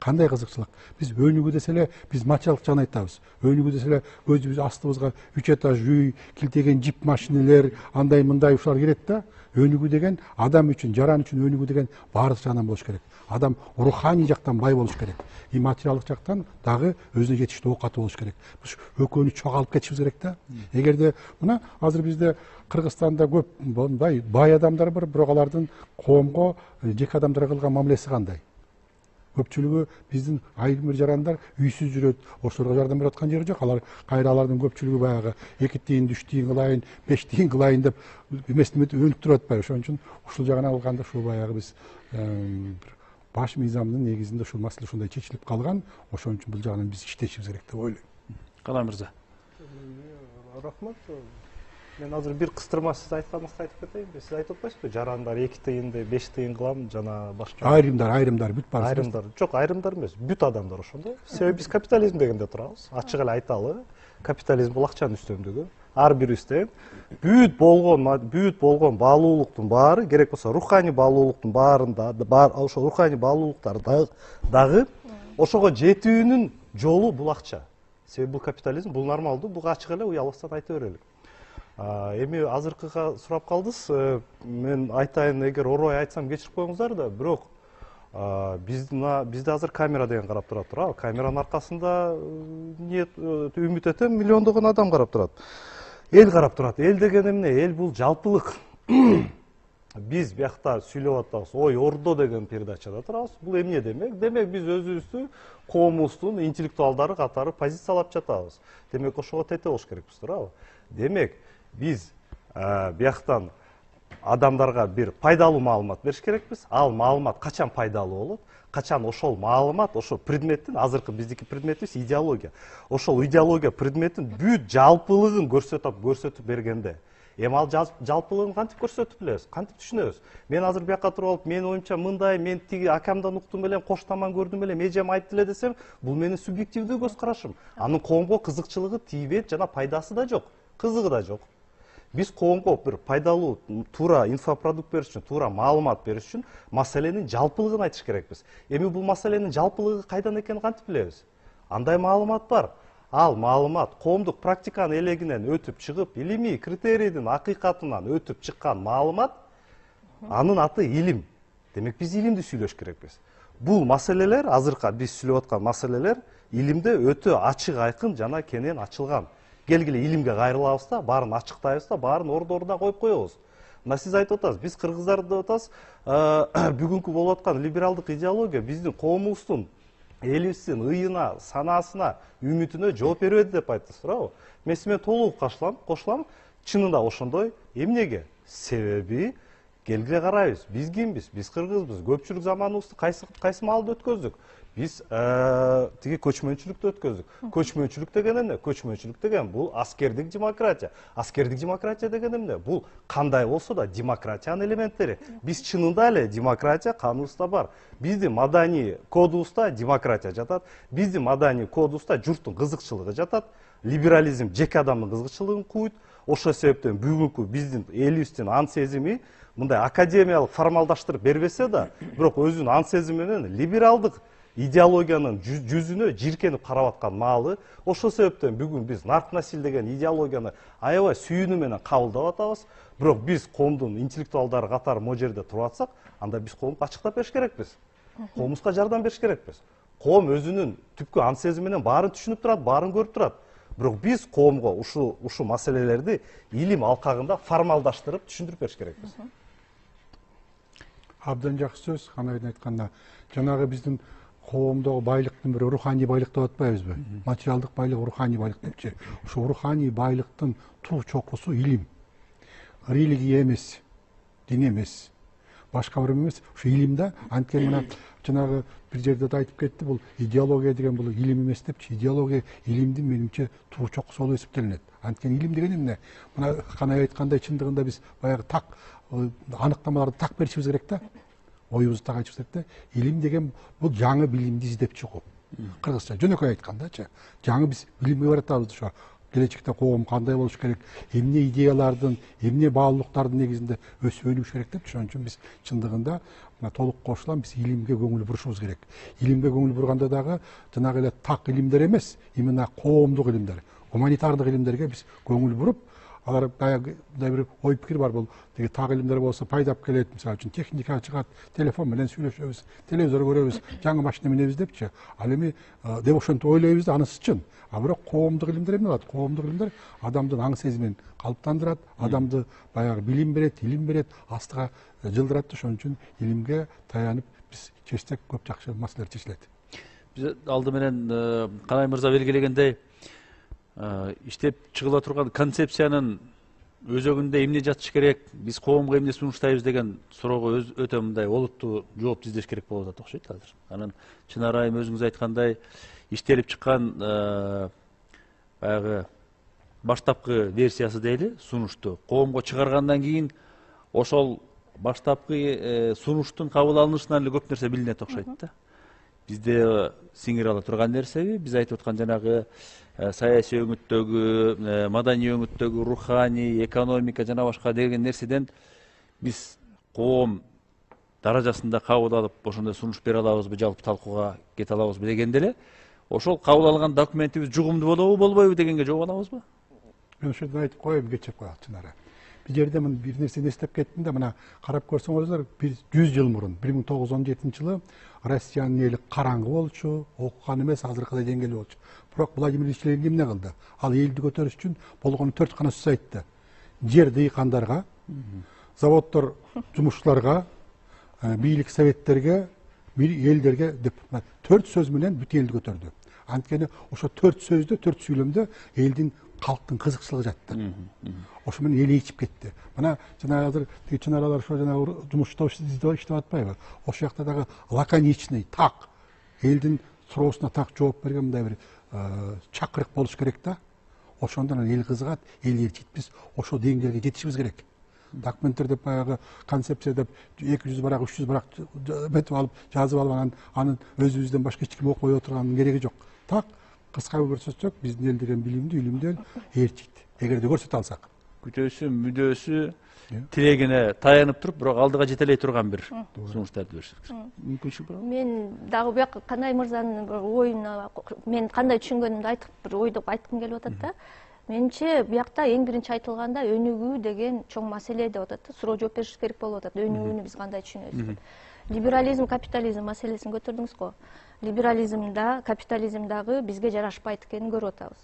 Кандай кызыкчылык? Биз өнүгүү десе эле биз материалдык жагын айтабыз. Өнүгүү десе эле көзүбүз астыбызга 3 этаж үй, килтеген жип машинелер, андай мындай ушулар келет да. Өнүгүү деген адам үчүн, жаран үчүн өнүгүү деген баардык жагынан болуш керек. Адам руханий жактан бай болуш керек. И материалдык жактан дагы өзүнө жетиштүү оокаты болуш керек. Биз экөөнү чоң кетишибиз керек да. Эгерде мына азыр бизде Кыргызстанда көп бай адамдар бар, бирок алардын коомго жеке адамдарга кылган мамилеси кандай? Көпчүлүгү биздин айрым бир жарандар үйсүз жүрөт, ошолорго жардам берип аткан жери жок. Алардын көпчүлүгү баягы 2 тиын, 3 тиын кылайын, 5 тиын кылайын деп эмесин өнүктүрүп атпайбы. Ошон үчүн ушул жагынан алганда ушул баягы биз баш мыйзамдын негизинде ушул маселе ушундай чечилип калган. Ошон үчүн бул жагынан биз иштешибиз керек деп ойлойм. Калай мырза. Рахмат. Мен азыр бир кыстырма сиз айтканыңызды айтып кетейин. Сиз айтып атпайсызбы, жарандар 2 тыйынды, 5 тыйын кылам жана башка. Айрымдар бүт бар. Айрымдар. Жок, айрымдар эмес, бүт адамдар ошондо. Себеби биз капитализм дегенде турабыз. Ачык эле айталы. Капитализм бул акчанын үстөмдүгү. Ар бирибизден бүт болгон баалуулуктун баары, керек болсо руханий баалуулуктун баарында, ошо руханий баалуулуктар дагы ошого жетүүнүн жолу бул акча. Себеби бул капитализм, бул нормалдуу, буга ачык эле уялбастан айта берелик. Эми азыркыга сурап калдыңыз, мен айтайын, эгер орой айтсам кечирип коюңуздар да, бирок бизде азыр камера деген карап турат, туурабы? Камеранын аркасында үмүт этем миллиондогон адам карап турат. Эл карап турат. Эл деген эмне? Эл бул жалпылык. Биз биякта сүйлөп атабыз, ой ордо деген передачада турабыз. Бул эмне демек? Демек биз өзүбүздү коомубуздун интеллектуалдары катары позициялап жатабыз. Демек ошого тете болуш керекпиз, туурабы? Демек биз бияктан адамдарга бир пайдалуу маалымат бериш керекпиз. Ал маалымат качан пайдалуу болот? Качан ошол маалымат, ошол предметтин, азыркы биздики предметибиз идеология. Ошол идеология предметтин бүт жалпылыгын көрсөтүп бергенде, эми ал жалпылыгын кантип көрсөтүп билебиз, кантип түшүнөбүз? Мен азыр бияка туруп алып, менин оюмча мындай, мен тиги акамдан уктум элем, кош таман көрдүм элем, эжем айтты эле десем, бул менин субъективдүү көз карашым. Анын коомго кызыкчылыгы тийбейт жана пайдасы да жок, кызыгы да жок. Биз коомго бир пайдалуу, туура инфопродукт бериш үчүн, туура маалымат бериш үчүн маселенин жалпылыгын айтыш керекпиз. Эми бул маселенин жалпылыгы кайдан экенин кантип билебиз? Андай маалымат бар. ал маалымат коомдук практиканын элегинен өтүп чыгып, илимий критерийдин акыйкатынан өтүп чыккан маалымат, анын аты илим. Демек биз илимди сүйлөш керекпиз. Бул маселелер, азыркы биз сүйлөп аткан маселелер илимде өтө ачык, айкын жана кенен ачылган. Келгиле илимге кайрылабыз да, баарын ачыктайбыз да, баарын ордоруна коюп коебуз. Мына сиз айтып атасыз, биз кыргыздар деп атасыз, бүгүнкү болуп аткан либералдык идеология биздин коомубуздун, элибиздин ыйына, санаасына, үмүтүнө жооп бербеди деп айттыңыз, туурабы? Мен сиз менен толук кошулам. Чынында ошондой. Эмнеге? Себеби келгиле карайбыз. Биз кимбиз? Биз кыргызбыз. Көпчүлүк заманыбызды кайсы маалда өткөздүк? Биз тиги көчмөнчүлүктү өткөздүк. Көчмөнчүлүк деген эмне? Көчмөнчүлүк деген бул аскердик демократия. Аскердик демократия деген эмне? Бул кандай болсо да демократиянын элементтери. Биз чынында эле демократия каныбызда бар. Биздин маданий кодубузда демократия жатат. Биздин маданий кодубузда журттун кызыкчылыгы жатат. Либерализм жеке адамдын кызыкчылыгын кууйт. Ошол себептен бүгүнкү биздин элибиздин ан сезими мындай академиялык формалдаштырып бербесе да, бирок өзүнүн ан сезими менен либералдык идеологиянын жүзүнө жиркенип карап аткан маалы. Ошол себептен бүгүн биз нарк-насил деген идеологияны аябай сүйүүнү менен кабылдап атабыз. Бирок биз коомдун интеллектуалдары катары могу жерде туруп атсак, анда биз коомду ачыктап бериш керекпиз. Коомубузга жардам бериш керекпиз. Коом өзүнүн түпкү ан сезими менен баарын түшүнүп турат, баарын көрүп турат. Бирок биз коомго ушу маселелерди илим алкагында формалдаштырып түшүндүрүп бериш керекпиз. Абдан жакшы сөз. Канайдын айтканда, жанагы биздин коомдогу байлыктын бири руханий байлык деп атпайбызбы? Материалдык байлык, руханий байлык депчи. Ошо руханий байлыктын туу чокусу илим. Религия эмес, дин эмес, башка бир эмес, ушу илимде. Анткени мына жанагы бир жерде да айтып кетти, бул идеология деген бул илим эмес депчи. Идеология илимдин менимче туу чокусу болуп эсептелинет. Анткени илим деген эмне? Мына Канай айткандай, чындыгында биз баягы так аныктамаларды так беришибиз керек да. Оюбузду так айтышыбыз керек да. Илим деген бул жаңы билимди издеп чыгуу. Кыргызча жөнөкөй айткандачы, жаңы биз билимге баратабыз. Ошо келечекте коом кандай болуш керек, эмне идеялардын, эмне баалуулуктардын негизинде өсүп өнүгүш керек деп. Ошон үчүн биз чындыгында мына толук кошулам, биз илимге көңүл бурушубуз керек. Илимге көңүл бурганда дагы жанагы эле так илимдер эмес, именно коомдук илимдер, гуманитардык илимдерге биз көңүл буруп, алар баягы бир ой пикир бар, бул тиги так илимдер болсо пайдап келет. Мисалы үчүн техника чыгат, телефон менен сүйлөшөбүз, телевизор көрөбүз, жаңы машина минебиз депчи. Ал эми деп ошентип ойлойбуз да, анысы чын. А бирок коомдук илимдер эмне болот? Коомдук илимдер адамдын аң сезимин калыптандырат, адамды баягы билим берет, илим берет, астыга жылдырат. Ошон үчүн илимге таянып биз чечсек көп жакшы маселелер чечилет. Биз алды менен Канай мырза белгилегендей, иштеп чыгыла турган концепциянын өзөгүндө эмне жатыш керек, биз коомго эмне сунуштайбыз деген суроого өтө мындай олуттуу жооп издеш керек болуп атат окшойт азыр. Анан чынар айым өзүңүз айткандай иштелип чыккан баягы баштапкы версиясы дейли, сунушту коомго чыгаргандан кийин ошол баштапкы сунуштун кабыл алынышынан эле көп нерсе билинет окшойт да. Бизде сиңире ала турган нерсеби, биз айтып аткан жанагы саясий өңүттөгү, маданий өңүттөгү, руханий, экономика жана башка деген нерседен биз коом даражасында кабыл алып, ошондой сунуш бере алабызбы, жалпы талкууга кете алабызбы дегенде эле, ошол кабыл алган документибиз жугумдуу болобу, болбойбу дегенге жооп алабызбы? Мен ошол жерден айтып коеюн, кечирип коелу чынары. Бир жерде мен бир нерсени эстеп кеттим да, мына карап көрсөңүздөр, 100 жыл мурун 1917-жылы Россиянын эли караңгы болчу, окуган эмес, азыркыдай деңгээлде болчу. Бирок Владимир Ильич Ленин эмне кылды? Ал элди көтөрүш үчүн болгону 4 гана сөз айтты. Жер дыйкандарга, заводдор жумушчуларга, бийлик советтерге, элдерге деп 4 сөз менен бүт элди көтөрдү. Анткени ошо 4 сөздө, 4 сүйлөмдө элдин, калктын кызыкчылыгы жатты. Ошо менен эл ичип кетти. Мына жана азыр тиги чынаралар ошо жана жумушта иштеп атпайбы? Ошол жакта дагы лаконичный, так, элдин суроосуна так жооп берген мындай бир чакырык болуш керек да. Ошондон эл кызыгат, эл ээрчийт. Биз ошол деңгээлге жетишибиз керек. Документтер деп баягы концепция деп 200 барак, 300 барак метип алып, жазып алып, анын өзүбүздөн башка эч ким окубай отурганын кереги жок. Так, кыска көрсөтсөк, биздин эл деген билимдүү, илимдүү эл ээрчийт. Эгерде көрсөтө алсак, күтөөсү, мүдөөсү, тилегине таянып туруп, бирок алдыга жете элей турган бир сунуштарды беришет. Мүмкүнчүлүк бар. Мен дагы бияка Канай мырзанын оюна мен кандай түшүнгөнүмдү айтып бир ойду айткым келип атат да. Менимче биякта эң биринчи айтылганда өнүгүү деген чоң маселе деп атат да. Суроо жооп беришибиз керек болуп атат. Өнүгүүнү биз кандай түшүнөбүз деп. Либерализм, капитализм маселесин көтөрдүңүз го. Либерализмда, капитализмдагы бизге жарашпайт экенин көрүп атабыз.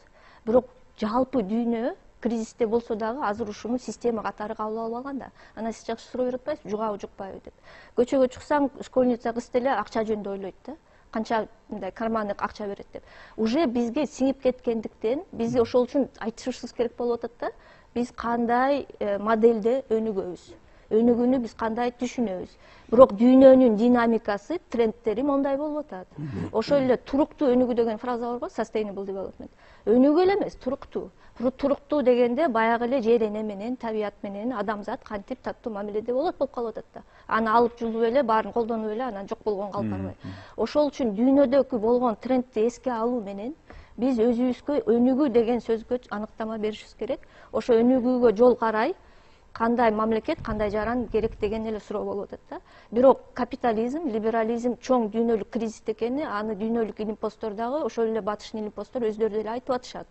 Бирок жалпы дүйнө кризисте болсо дагы азыр ушуну система катары кабыл алып алган да. Анан сиз жакшы суроо берип атпайсызбы, жугабы жукпайбы деп. Көчөгө чыксаң, школьница кыз деле акча жөнүндө ойлойт да. Канча мындай карманный акча берет деп. Уже бизге сиңип кеткендиктен бизге ошол үчүн айтышыбыз керек болуп атат да. Биз кандай модельде өнүгөбүз, өнүгүүнү биз кандай түшүнөбүз. Бирок дүйнөнүн динамикасы, трендтери мондай болуп атат. Ошол эле туруктуу өнүгүү деген фраза бар го, sustainable development. Өнүгүү эле эмес, туруктуу. Туруктуу дегенде баягы эле жер эне менен, табият менен адамзат кантип таттуу мамиледе болот болуп калып атат да. Аны алып жулуп эле, баарын колдонуп эле, анан жок болгон калп барбайт. Ошол үчүн дүйнөдөгү болгон трендти эске алуу менен биз өзүбүзгө өнүгүү деген сөзгө аныктама беришибиз керек. Ошо өнүгүүгө жол карай кандай мамлекет, кандай жаран керек деген эле суроо болуп атат да. Бирок капитализм, либерализм чоң дүйнөлүк кризис экени, аны дүйнөлүк илимпоздор дагы, ошол эле батыштын илимпоздор өздөрү деле айтып атышат.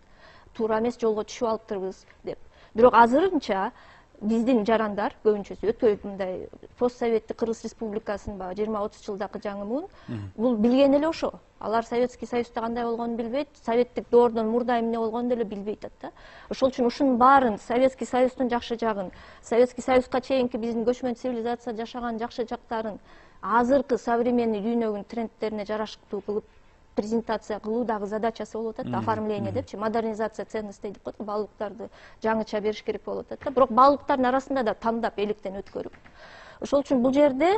Туура эмес жолго түшүп алыптырбыз деп. Бирок азырынча биздин жарандар көбүнчөсү өткөн мындай постсоветтик Кыргыз Республикасынын баягы 20-30 жылдагы жаңымын бул билген эле ошо. Алар Советский Союзда кандай болгонун билбейт, советтик доордон мурда эмне болгонун деле билбейт да. Ошол үчүн ушунун баарын Советский Союздун жакшы жагын, Советский Союзга чейинки биздин көчмөн цивилизация жашаган жакшы жактарын азыркы современный дүйнөгүнүн трендтерине жараштуу кылып презентация кылуу дагы задачасы болуп атат, оформление депчи, модернизация ценностей деп коет, баалуулуктарды жаңыча бериш керек болуп атат да. Бирок баалуулуктардын арасында да тандап электен өткөрүп. Ошол үчүн бул жерде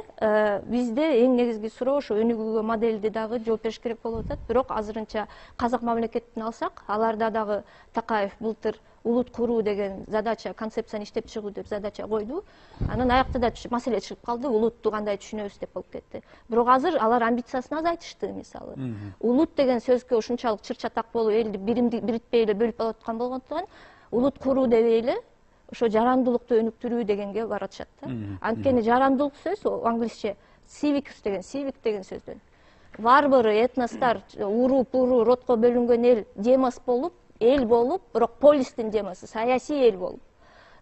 бизде эң негизги суроо ошо өнүгүүгө модельди дагы жооп бериш керек болуп атат. Бирок азырынча казак мамлекетин алсак, аларда дагы Такаев былтыр улут куруу деген задача, концепцияны иштеп чыгуу деп задача койду. Анан аякта да маселе чыгып калды, улутту кандай түшүнөбүз деп болуп кетти. Бирок азыр алар амбициясын азайтышты, мисалы. Улут деген сөзгө ушунчалык чыр-чатак болуп, элди биритпей эле бөлүп аткан болгондуктан, улут куруу дебей эле ошо жарандуулукту өнүктүрүү дегенге баратышат да. Анткени жарандуулук сөз англисче civic деген сөздөн. Бар этностор уруу ротко бөлүнгөн эл демос болуп, эл болуп, бирок полистин демосы, саясий эл болуп.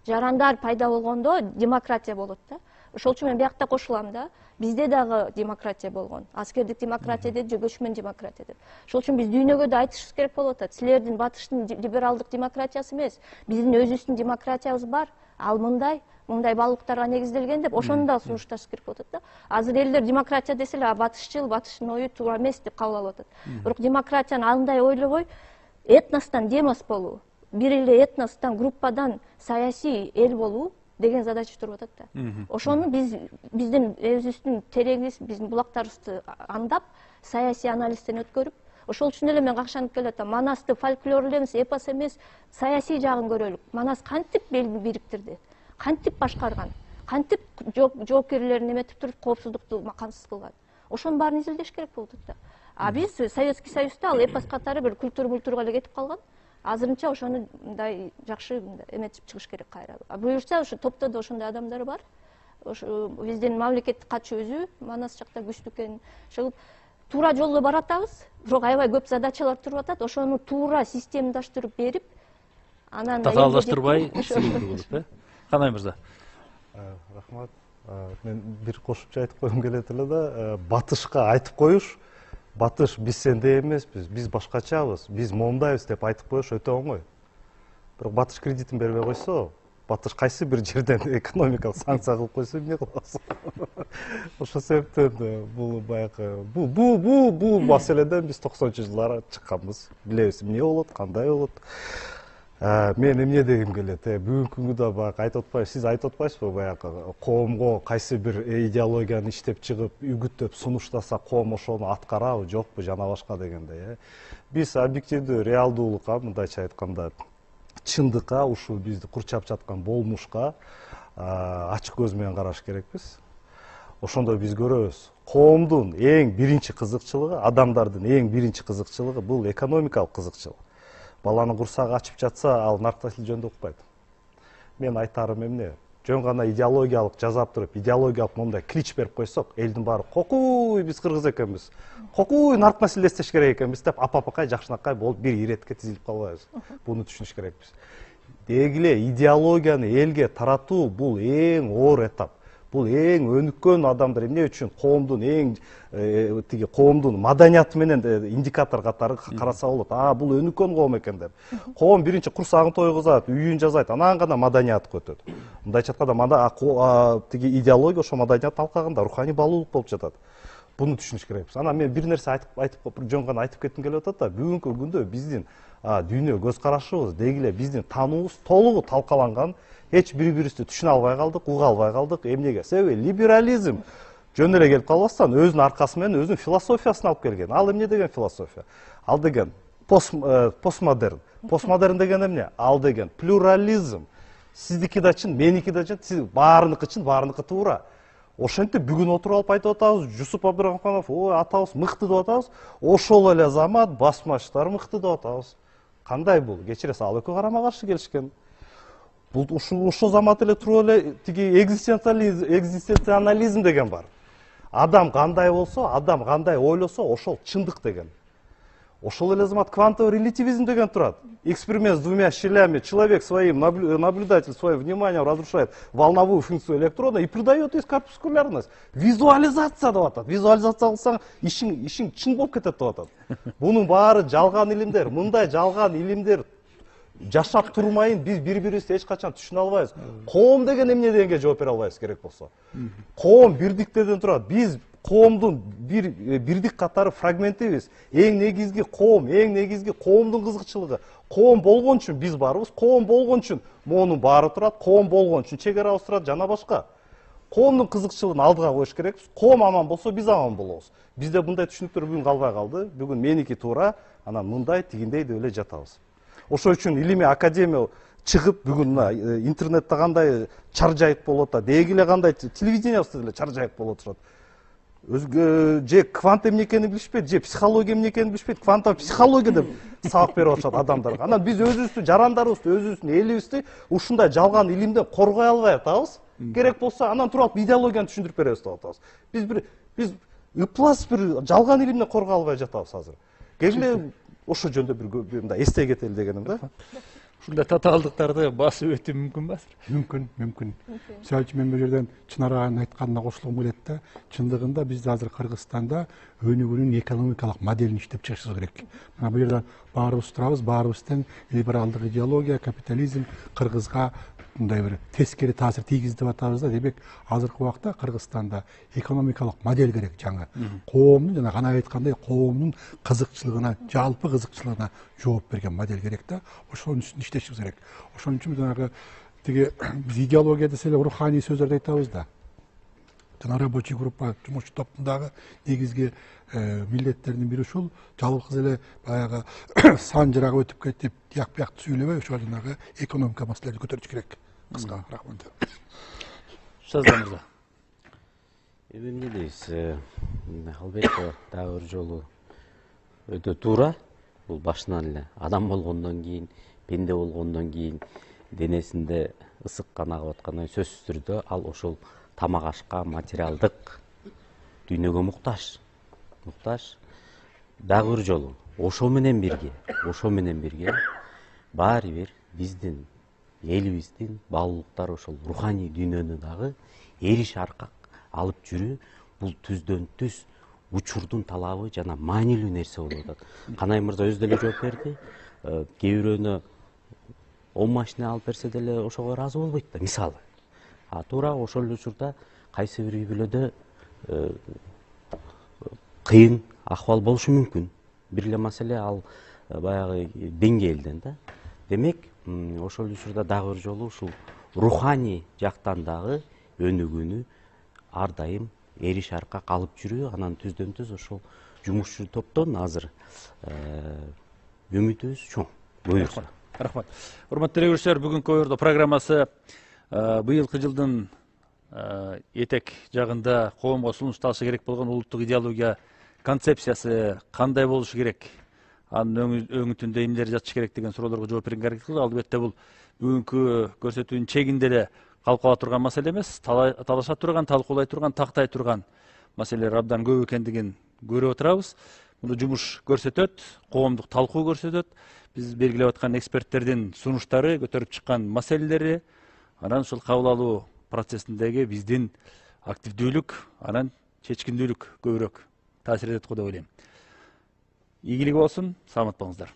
Жарандар пайда болгондо демократия болот да. Ошол үчүн мен биякта кошулам да. Бизде дагы демократия болгон. Аскердик демократия деп, көчмөн демократия деп. Ошол үчүн биз дүйнөгө да айтышыбыз керек болуп атат. Силердин батыштын либералдык демократиясы эмес, биздин өзүбүздүн демократиябыз бар. Ал мындай баалуулуктарга негизделген деп, ошону да сунушташ керек болуп атат да. Азыр элдер демократия десе эле батышчыл, батыштын ою туура эмес деп кабыл алып атат. Бирок демократияны андай ойлобой, этностон демос болуу, бир эле этностон, группадан саясий эл болуу деген задача туруп атат да. Ошону биздин өзүбүздүн терегибиз, биздин булактарыбызды андап, саясий анализден өткөрүп, ошол үчүн эле мен какшанып келатам. Манасты фольклор эле эмес, эпос эмес, саясий жагын көрөлүк. Манас кантип элди бириктирди, кантип башкарган, кантип жоокерлерин эметип туруп коопсуздукту камсыз кылган. Ошонун баарын изилдеш керек болуп атат да. А биз Советский Союзда ал эпос катары бир культура эле кетип калган. Азырынча ошону мындай жакшы эметип чыгыш керек кайра. Буюрса ошо топто да ошондой адамдар бар. Ошо биздин мамлекеттик катчы өзү Манас жакта күчтүү экенин чыгып туура жолдо баратабыз, бирок аябай көп задачалар туруп атат. Ошону туура системадаштырып берип, анан татаалдаштырбай силиктүү болуп, э? Канай мырза. Рахмат. Мен бир кошумча айтып койгум келет эле да, батышка айтып коюш, батыш биз сендей эмеспиз, биз башкачабыз, биз моундайбыз деп айтып коюш өтө оңой. Бирок батыш кредитин бербей койсо, батыш кайсы бир жерден экономикалык санкция кылып койсо эмне кылабыз? Ошол себептен бул баягы бул маселеден биз 90-жылдары чыкканбыз, билебиз эмне болот, кандай болот. Мен эмне дегим келет, бүгүнкү күндө баягы айтып атпайбыз, сиз айтып атпайсызбы, баягы коомго кайсы бир идеологияны иштеп чыгып, үгүттөп сунуштаса, коом ошону аткарабы, жокпу, жана башка дегендей. Биз объективдүү реалдуулукка, мындайча айтканда, чындыкка, ушул бизди курчап жаткан болмушка ачык көз менен караш керекпиз. Ошондо биз көрөбүз, коомдун эң биринчи кызыкчылыгы, адамдардын эң биринчи кызыкчылыгы бул экономикалык кызыкчылык. Баланы курсагы ачып жатса, ал наркотик жөнүндө укпайт. мен айтарым эмне, жөн гана идеологиялык жасап туруп, идеологиялык мондай клич берип койсок, элдин баары кокуй биз кыргыз экенбиз, кокуй нарк маселесине керек экенбиз деп апапакай жакшынакай болуп бир иретке тизилип калбайбыз. Буну түшүнүш керекпиз. Деги эле идеологияны элге таратуу бул эң оор этап. Бул эң өнүккөн адамдар эмне үчүн коомдун эң тиги коомдун маданияты менен индикатор катары караса болот. Бул өнүккөн коом экен деп. Коом биринчи курсагын тойгузат, үйүн жасайт, анан гана маданият өтөт. Мындайча айтканда тиги идеология ошо маданият талкагында руханий баалуулук болуп жатат. Буну түшүнүш керекпиз. Анан мен бир нерсе айтып жөн гана айтып кетким келип атат да, бүгүнкү күндө биздин дүйнө көз карашыбыз, деги эле биздин таануубуз толугу талкаланган. Эч бири-бирибизди түшүнө албай калдык, уга албай калдык. Эмнеге? Себеби либерализм жөн эле келип калбастан өзүнүн аркасы менен өзүнүн философиясын алып келген. Ал эмне деген философия? Ал деген постмодерн. Постмодерн деген эмне? Ал деген плюрализм. Сиздики да чын, меники да чын, сиз баарыныкы чын, баарыныкы туура. Ошентип бүгүн отуруп алып айтып атабыз, Жусуп Абдурахманов, ой, атабыз мыкты деп атабыз. Ошол эле замат басмачтар мыкты деп атабыз. Кандай бул? Кечиресиз, ал экөө карама каршы келишкен. Бул ошол замат эле туруп эле тиги экзистенциализм деген бар. Адам кандай болсо, адам кандай ойлосо, ошол чындык деген. Ошол эле замат квантовый релятивизм деген турат. Эксперимент с двумя щелями. Человек своим, наблюдатель своим вниманием разрушает волновую функцию электрона и придает ей корпускулярность. Визуализация деп атат. Визуализация кылсаң, ишиң чын болуп кетет деп атат. Бунун баары жалган илимдер. Мындай жалган илимдер жашап турмайын биз бири-бирибизди эч качан түшүнө албайбыз. Коом деген эмне дегенге жооп бере албайбыз керек болсо. Коом бирдиктеден турат. Биз коомдун бирдик катары фрагментибиз. Эң негизги коом, эң негизги коомдун кызыкчылыгы. Коом болгон үчүн биз барбыз, коом болгон үчүн монун баары турат, коом болгон үчүн чегерабыз турат жана башка. Коомдун кызыкчылыгын алдыга коюш керекпиз. Коом аман болсо биз аман болобуз. Бизде мындай түшүнүктөр бүгүн калбай калды. Бүгүн меники туура, анан мындай тигиндей деп эле жатабыз. Ошол үчүн илимий академия чыгып бүгүн интернетте кандай чаржайып болуп атат, деги эле кандай телевидениябызда деле чаржайып болуп турат. Өзгө же квант эмне экенин билишпейт, же психология эмне экенин билишпейт, квантовый психология деп сабак берип атышат адамдарга. Анан биз өзүбүздүн жарандарыбызды, өзүбүздүн элибизди ушундай жалган илимден коргой албай атабыз. Керек болсо анан туруп идеологияны түшүндүрүп беребиз деп атабыз. Биз ыплас бир жалган илимден коргой албай жатабыз азыр. Келгиле ошо жөнүндө бир мындай эстей кетели дегеним да. Ушундай татаалдыктарды басып өтүү мүмкүн ба? Мүмкүн. Мисалы үчүн мен бул жерден Чынар аганын айтканына кошулгум келет да. Чындыгында биз азыр Кыргызстанда өнүгүүнүн экономикалык моделин иштеп чыгышыбыз керек. Мына бул жерде баарыбыз турабыз, баарыбыздын либералдык идеология, капитализм Кыргызга мындай бир тескери таасир тийгизди деп атабыз да. Демек, азыркы убакта Кыргызстанда экономикалык модель керек жаңы. Коомдун жана гана айткандай коомдун кызыкчылыгына, жалпы кызыкчылыгына жооп берген модель керек да. Ошонун үстүндө иштешибиз керек. Ошон үчүн жанагы тиги биз идеология десе эле руханий сөздөрдү айтабыз да. Жана рабочий группа жумушчу топтундагы негизги милдеттердин бири ушул. Жалгыз эле баягы сан жырак өтүп кетип, тияк биякты сүйлөбөй, ошол жанагы экономика маселелерди көтөрүш керек. Кыска рахмат. Шаза мырза. Эмне дейсиз? Албетте дагы бир жолу өтө туура. Бул башынан эле адам болгондон кийин, пенде болгондон кийин денесинде ысык кан агып аткандан кийин сөзсүз түрдө ал ошол тамак ашка, материалдык дүйнөгө муктаж. Дагы бир жолу ошо менен бирге баары бир биздин элибиздин баалуулуктары ошол руханий дүйнөнү дагы эриш аркак алып жүрүү бул түздөн түз учурдун талабы жана маанилүү нерсе болуп атат. Канай мырза өзү деле жооп берди. Кээ бирөөнө 10 машина алып берсе деле ошого ыраазы болбойт да, мисалы. Туура ошол учурда кайсы бир үй бүлөдө кыйын акыбал болушу мүмкүн. Бир эле маселе ал баягы деңгээлден да. Демек, ошол учурда дагы бир жолу ушул руханий жактан дагы өнүгүүнү ар дайым эриш аркак алып жүрүү, анан түздөн түз ошол жумушчу топтон азыр үмүтүбүз чоң. Буюрса. Рахмат. Урматтуу көрүүчүлөр, бүгүнкү Ойордо программасы быйылкы жылдын этек жагында коомго сунушталышы керек болгон улуттук идеология концепциясы кандай болушу керек? анын өңүтүндө эмнелер жатышы керек деген суроолорго жооп берүүгө аракет кылдык. Албетте бул бүгүнкү көрсөтүүнүн чегинде эле калкыла турган маселе эмес, талаша турган, талкуулай турган, тактай турган маселелер абдан көп экендигин көрүп отурабыз. Муну жумуш көрсөтөт, коомдук талкуу көрсөтөт. Биз белгилеп аткан эксперттердин сунуштары, көтөрүп чыккан маселелери, анан ушул кабыл алуу процессиндеги биздин активдүүлүк, анан чечкиндүүлүк көбүрөөк таасир этет го деп ойлойм. Ийгилиги болсун, саламат болуңуздар.